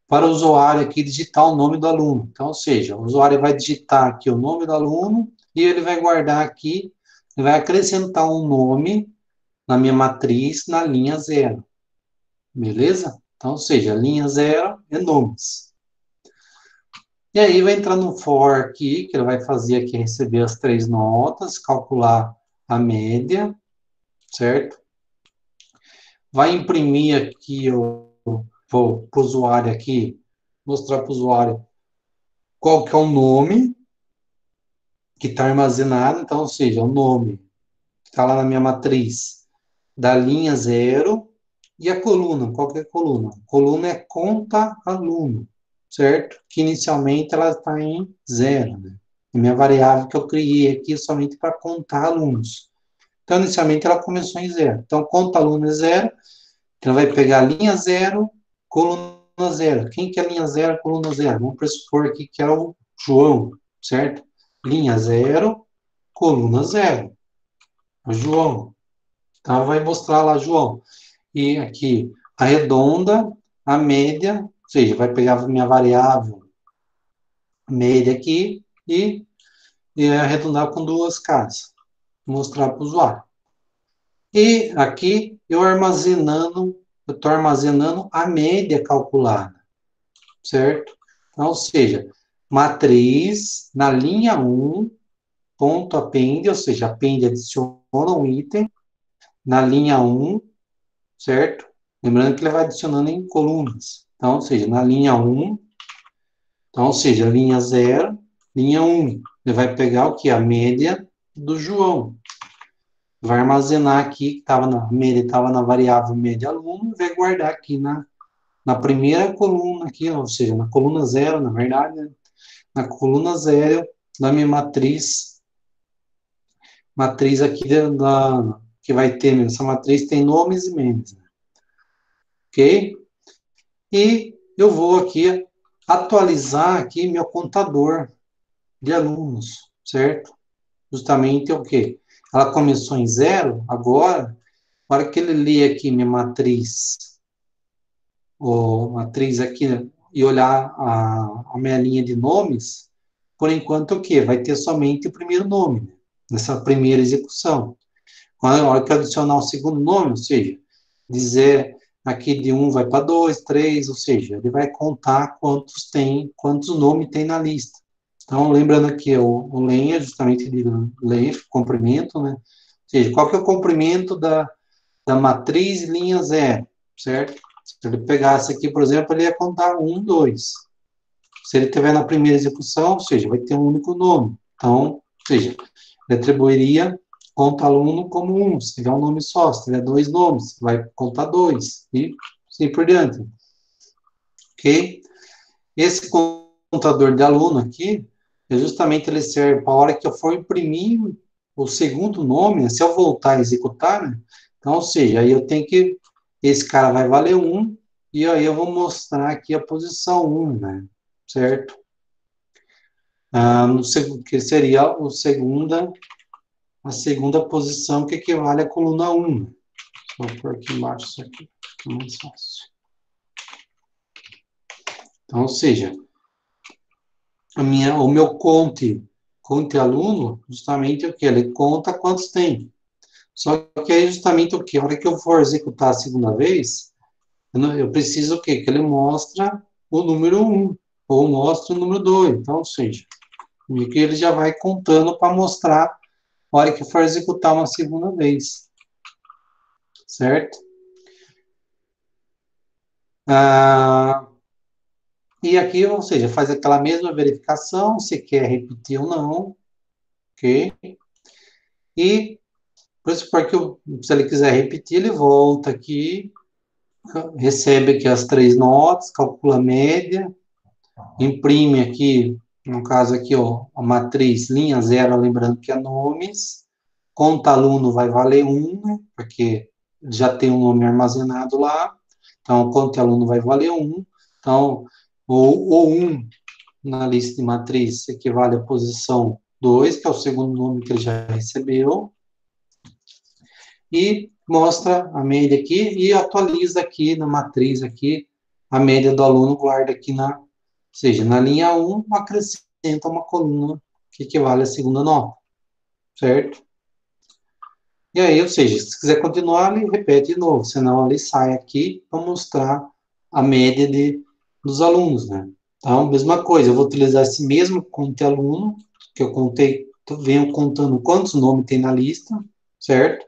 para o usuário aqui digitar o nome do aluno. Então, ou seja, o usuário vai digitar aqui o nome do aluno e ele vai guardar aqui, ele vai acrescentar um nome na minha matriz na linha zero, beleza? Então, ou seja, linha zero é nomes. E aí vai entrar no for aqui, que ele vai fazer aqui receber as três notas, calcular a média, certo? Vai imprimir aqui, eu vou para o usuário aqui, mostrar para o usuário qual que é o nome que está armazenado, então, ou seja, o nome que está lá na minha matriz da linha zero e a coluna, qual que é a coluna? A coluna é conta aluno, certo? Que inicialmente ela está em zero, né? A minha variável que eu criei aqui é somente para contar alunos. Então, inicialmente ela começou em zero. Então, conta aluno é zero, então vai pegar a linha zero, coluna zero. Quem que é linha zero, coluna zero? Vamos pressupor aqui que é o João, certo? Linha zero, coluna zero. O João. Então, vai mostrar lá, João. E aqui, arredonda a média, ou seja, vai pegar a minha variável média aqui e arredondar com duas casas. Mostrar para o usuário. E aqui, eu estou armazenando a média calculada, certo? Então, ou seja, matriz na linha um ponto append, ou seja, append adiciona um item na linha um, certo? Lembrando que ele vai adicionando em colunas. Então, ou seja, na linha um, então, ou seja, linha zero, linha um, ele vai pegar o que? A média do João. Vai armazenar aqui, que estava na média, estava na variável média aluno, e vai guardar aqui na primeira coluna aqui, ou seja, na coluna zero, na verdade, né? Na coluna zero da minha matriz aqui que vai ter, essa matriz tem nomes e memes, né? ok? E eu vou aqui atualizar aqui meu contador de alunos, certo? Justamente o quê? Ela começou em 0, agora, na hora que ele lê aqui minha matriz, ou matriz aqui, e olhar a minha linha de nomes, por enquanto o quê? Vai ter somente o primeiro nome, né? Nessa primeira execução. Na hora que eu adicionar o segundo nome, ou seja, dizer aqui de 1 vai para 2, 3, ou seja, ele vai contar quantos nomes tem na lista. Então, lembrando aqui, o len é justamente de len, comprimento, né? Ou seja, qual que é o comprimento da matriz linha 0, certo? Se ele pegasse aqui, por exemplo, ele ia contar 1, 2. Se ele tiver na primeira execução, ou seja, vai ter um único nome. Então, ou seja, ele atribuiria conta aluno como 1. Se tiver um nome só, se tiver dois nomes, vai contar 2. E assim por diante. Ok? Esse contador de aluno aqui, é justamente ele serve para a hora que eu for imprimir o segundo nome, se eu voltar a executar, né? Então, ou seja, aí eu tenho que, esse cara vai valer 1, e aí eu vou mostrar aqui a posição 1, né? Certo? No segundo, que seria a segunda posição que equivale à coluna 1. Vou pôr aqui embaixo isso aqui, fica mais fácil. Então, ou seja, o meu conte aluno, justamente o que? Ele conta quantos tem. Só que aí justamente o que? A hora que eu for executar a segunda vez, eu preciso o quê? Que ele mostra o número 1, ou mostra o número 2. Então, ou seja, que ele já vai contando para mostrar a hora que for executar uma segunda vez. Certo? E aqui, ou seja, faz aquela mesma verificação, se quer repetir ou não, ok? E, por isso, porque se ele quiser repetir, ele volta aqui, recebe aqui as 3 notas, calcula a média, imprime aqui, no caso aqui, ó, a matriz linha 0, lembrando que é nomes, conta aluno vai valer 1, né, porque já tem um nome armazenado lá, então conta aluno vai valer 1, então, o 1 na lista de matriz equivale à posição 2, que é o segundo nome que ele já recebeu, e mostra a média aqui e atualiza aqui na matriz aqui a média do aluno, guarda aqui ou seja, na linha 1 acrescenta uma coluna que equivale à segunda nota, certo? E aí, ou seja, se quiser continuar, ele repete de novo, senão ele sai aqui para mostrar a média dos alunos, né? Então, mesma coisa, eu vou utilizar esse mesmo conte aluno, que eu contei, venho contando quantos nomes tem na lista, certo?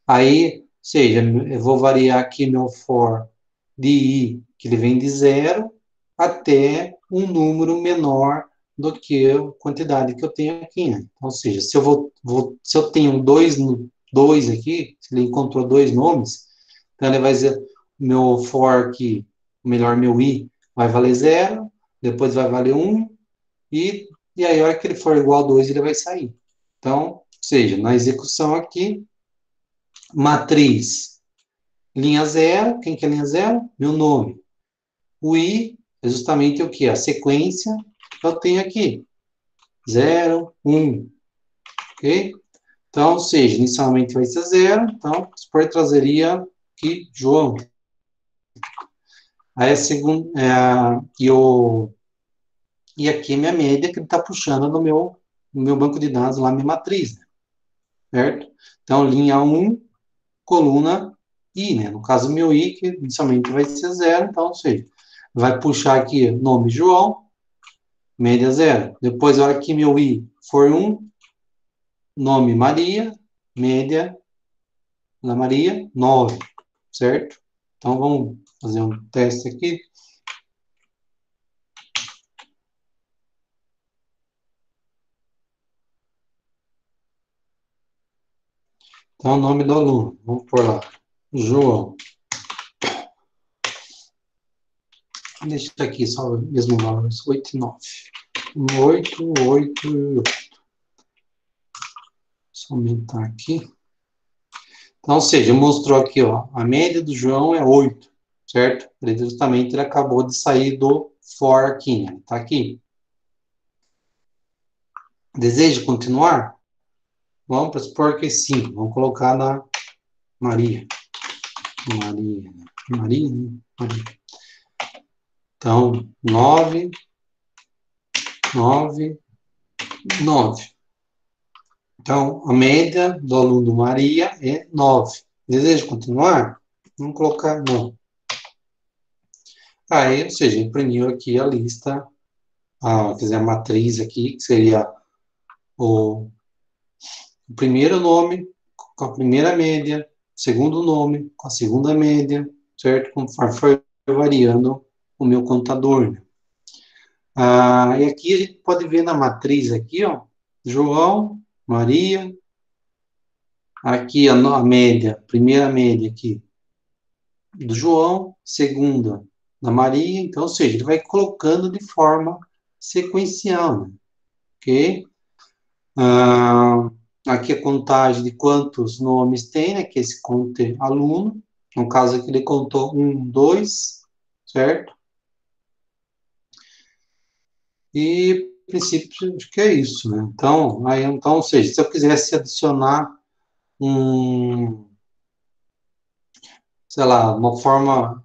Aí, ou seja, eu vou variar aqui meu for de i, que ele vem de 0, até um número menor do que a quantidade que eu tenho aqui, né? Ou seja, se se eu tenho dois aqui, se ele encontrou dois nomes, então ele vai dizer, meu for aqui, melhor, meu i, vai valer 0, depois vai valer 1, e aí a hora que ele for igual a 2, ele vai sair. Então, ou seja, na execução aqui, matriz, linha 0, quem que é linha 0? Meu nome. O i é justamente o que? A sequência que eu tenho aqui. 0, 1, ok? Então, ou seja, inicialmente vai ser 0, então, expor trazeria aqui João. Aí a segunda, e aqui minha média que ele está puxando no meu banco de dados lá, minha matriz, né? Certo? Então, linha 1, coluna I, né? No caso, meu I, que inicialmente vai ser 0, então, ou seja, vai puxar aqui nome João, média 0. Depois, a hora que meu I for 1, nome Maria, média da Maria, 9, certo? Então, vamos fazer um teste aqui. Então, o nome do aluno, vamos por lá, João. Deixa aqui só o mesmo valor, 8 e 9. 8, 8, só aumentar aqui. Então, ou seja, mostrou aqui, ó, a média do João é 8. certo? Ele acabou de sair do for aqui, né? Tá aqui. Deseja continuar? Vamos supor que sim. Vamos colocar na Maria. Maria. Maria, né? Maria. Então, 9, 9, 9. Então, a média do aluno Maria é 9. Deseja continuar? Vamos colocar não. Aí, ou seja, imprimiu aqui a lista, quer dizer, a matriz aqui, que seria o primeiro nome com a primeira média, segundo nome com a segunda média, certo? Conforme foi variando o meu contador, né? E aqui a gente pode ver na matriz aqui, ó, João, Maria, aqui a média, primeira média aqui do João, segunda da Maria, então, ou seja, ele vai colocando de forma sequencial, né? Ok? Aqui a contagem de quantos nomes tem, né? Que é esse conte aluno. No caso aqui ele contou 1, 2, certo? E, a princípio, acho que é isso, né? Então, ou seja, se eu quisesse adicionar sei lá, uma forma,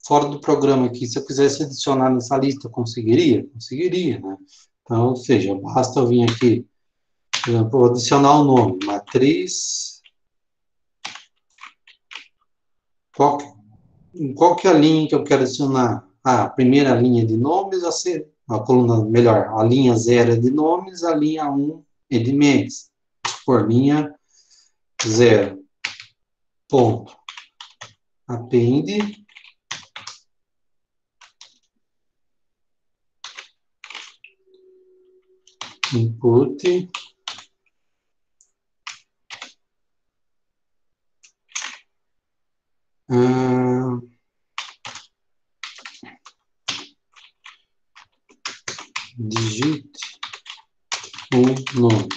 fora do programa aqui, se eu quisesse adicionar nessa lista, eu conseguiria? Conseguiria, né? Então, ou seja, basta eu vir aqui, por exemplo, vou adicionar o nome, matriz, qual que é a linha que eu quero adicionar? A primeira linha de nomes, a coluna, melhor, a linha 0 é de nomes, a linha 1 é de médias. Por linha 0, ponto. Append, input, digite um nome.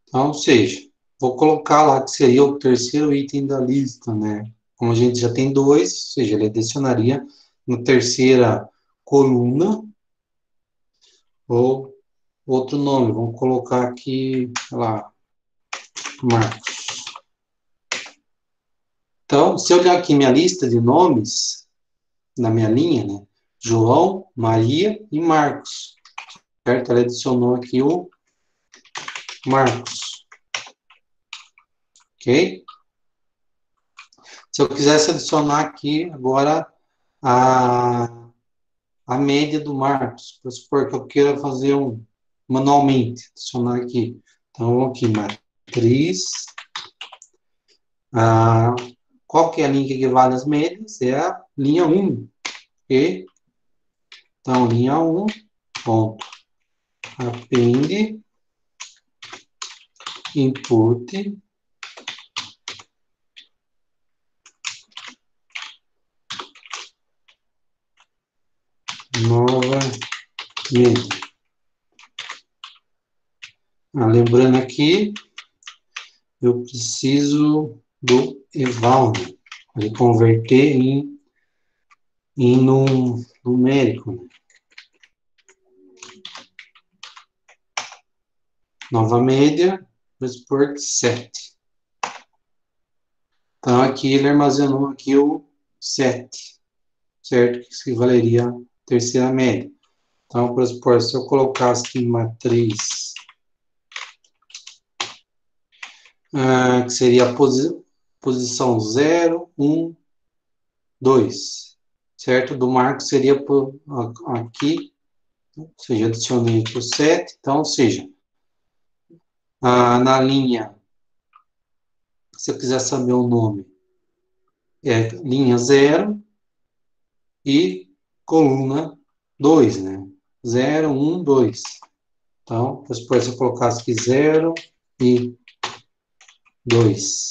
Então, ou seja, vou colocar lá que seria o terceiro item da lista, né? Como a gente já tem dois, ou seja, ele adicionaria na terceira coluna ou outro nome. Vamos colocar aqui, sei lá, Marcos. Então, se eu olhar aqui minha lista de nomes, na minha linha, né? João, Maria e Marcos. Certo? Ela adicionou aqui o Marcos. Ok? Se eu quisesse adicionar aqui agora a, a média do Marcos, para supor que eu queira fazer manualmente, adicionar aqui. Então, aqui, matriz. Qual que é a linha que equivale às médias? É a linha 1. Ok? Então, linha 1, ponto. Append, input, nova média. Lembrando aqui, eu preciso do eval, né? Para converter em numérico. Né? Nova média, export 7. Então, aqui ele armazenou aqui o 7, certo? Que equivaleria à terceira média. Então, por supor, se eu colocasse aqui matriz, que seria a posição 0, 1, 2, certo? Do Marcos seria aqui, ou seja, adicionei aqui o 7, então, ou seja, na linha, se eu quiser saber o nome, é linha 0 e coluna 2, né? 0, 1, 2. Então, depois eu colocasse aqui 0 e 2.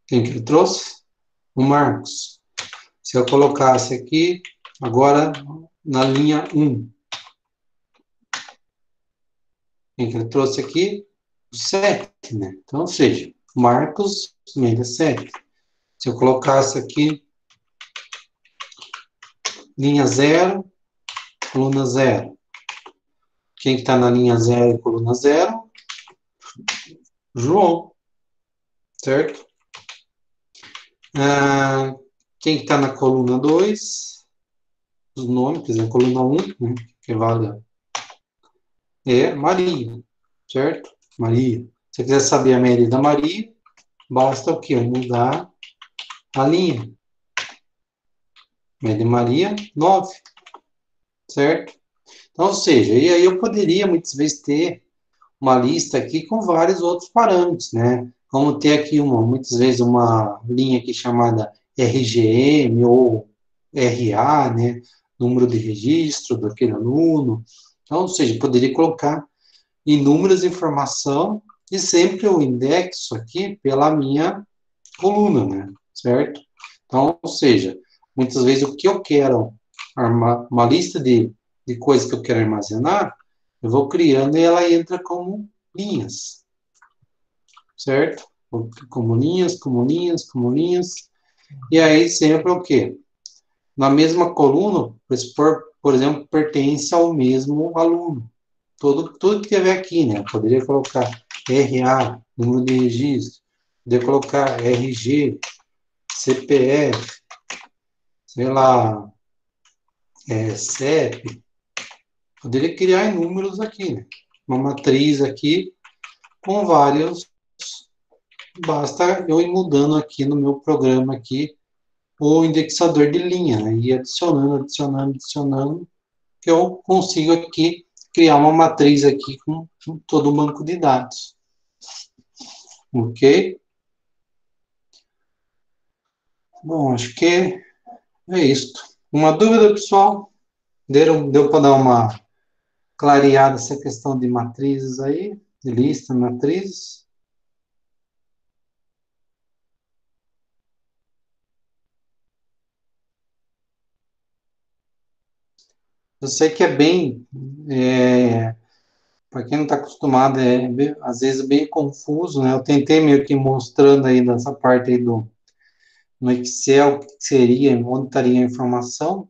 Quem que ele trouxe? O Marcos. Se eu colocasse aqui, agora na linha 1. Quem que ele trouxe aqui? 7, né? Então, ou seja, Marcos, média 7. Se eu colocasse aqui linha 0, coluna 0. Quem está na linha 0 e coluna 0? João, certo? Quem está na coluna 2? Os nomes, quer dizer, coluna 1, né, que vale é Maria, certo? Maria. Se você quiser saber a média da Maria, basta o quê? Mudar a linha. Média Maria, 9, certo? Então, ou seja, e aí eu poderia muitas vezes ter uma lista aqui com vários outros parâmetros, né? Vamos ter aqui muitas vezes uma linha aqui chamada RGM ou RA, né? Número de registro daquele aluno. Então, ou seja, poderia colocar inúmeras informações e sempre o indexo aqui pela minha coluna, né? Certo? Então, ou seja, muitas vezes o que eu quero, uma lista de coisas que eu quero armazenar, eu vou criando e ela entra como linhas, certo? Como linhas, como linhas, como linhas. E aí sempre o quê? Na mesma coluna, por exemplo, pertence ao mesmo aluno. Tudo que tiver aqui, né? Eu poderia colocar RA, número de registro, poderia colocar RG, CPF, sei lá, CEP, poderia criar inúmeros aqui, né? Uma matriz aqui com vários, basta eu ir mudando aqui no meu programa aqui o indexador de linha, né? E adicionando, adicionando, adicionando, que eu consigo aqui criar uma matriz aqui com todo o banco de dados, ok? Bom, acho que é isso. Uma dúvida, pessoal? Deu para dar uma clareada essa questão de matrizes aí, de lista, matrizes? Eu sei que é bem, para quem não está acostumado, às vezes bem confuso, né? Eu tentei meio que mostrando aí nessa parte aí no Excel o que seria, onde estaria a informação,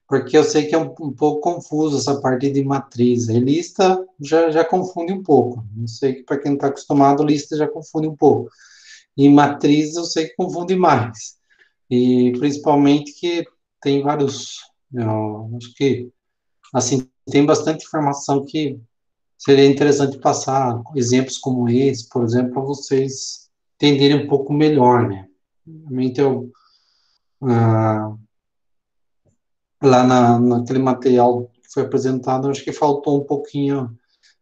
porque eu sei que é um pouco confuso essa parte de matriz. E lista já confunde um pouco. Eu sei que para quem não está acostumado, lista já confunde um pouco. E matriz eu sei que confunde mais. E principalmente que tem vários, acho que, assim, tem bastante informação que seria interessante passar exemplos como esse, por exemplo, para vocês entenderem um pouco melhor, né? Realmente ah, lá naquele material que foi apresentado, acho que faltou um pouquinho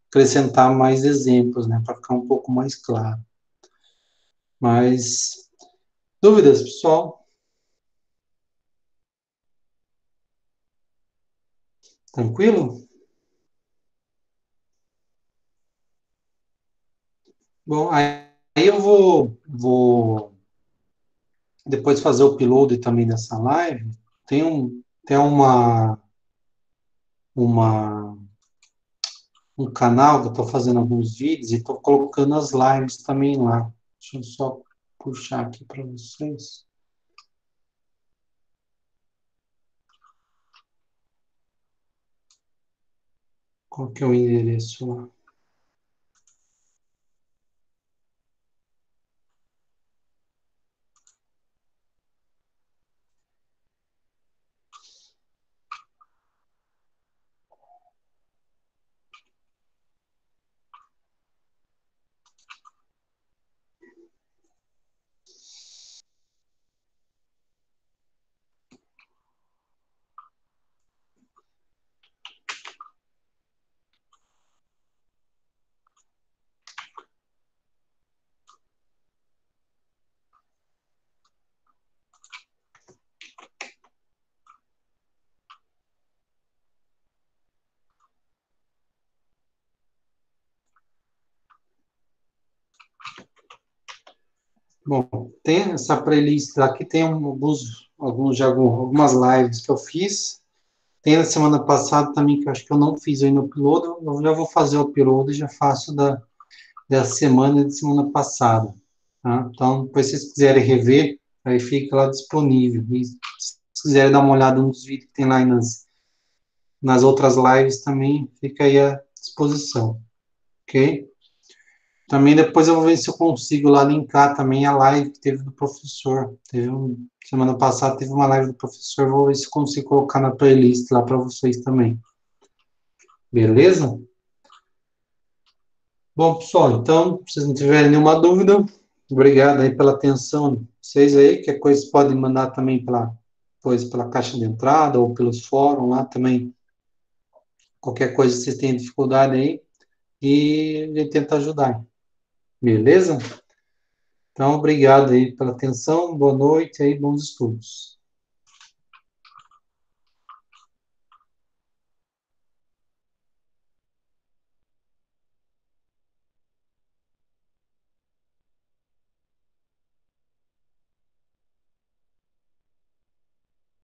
acrescentar mais exemplos, né, para ficar um pouco mais claro. Mas, dúvidas, pessoal? Tranquilo? Bom, aí eu vou depois fazer o upload também dessa live. Tem uma, um canal que eu estou fazendo alguns vídeos e estou colocando as lives também lá. Deixa eu só puxar aqui para vocês. Qual que é o endereço lá? Bom, tem essa playlist aqui, tem algumas lives que eu fiz. Tem na semana passada também, que eu acho que eu não fiz ainda o upload, eu já vou fazer o upload e já faço da semana e de semana passada, tá? Então, depois se vocês quiserem rever, aí fica lá disponível. E se quiserem dar uma olhada nos vídeos que tem lá nas outras lives também, fica aí à disposição, ok? Também depois eu vou ver se eu consigo lá linkar também a live que teve do professor. Semana passada teve uma live do professor, vou ver se eu consigo colocar na playlist lá para vocês também. Beleza? Bom, pessoal, então, se vocês não tiverem nenhuma dúvida, obrigado aí pela atenção de vocês aí, que coisa vocês podem mandar também pela caixa de entrada ou pelos fóruns lá também, qualquer coisa que vocês tenham dificuldade aí, e a gente tenta ajudar. Beleza? Então, obrigado aí pela atenção, boa noite aí, bons estudos.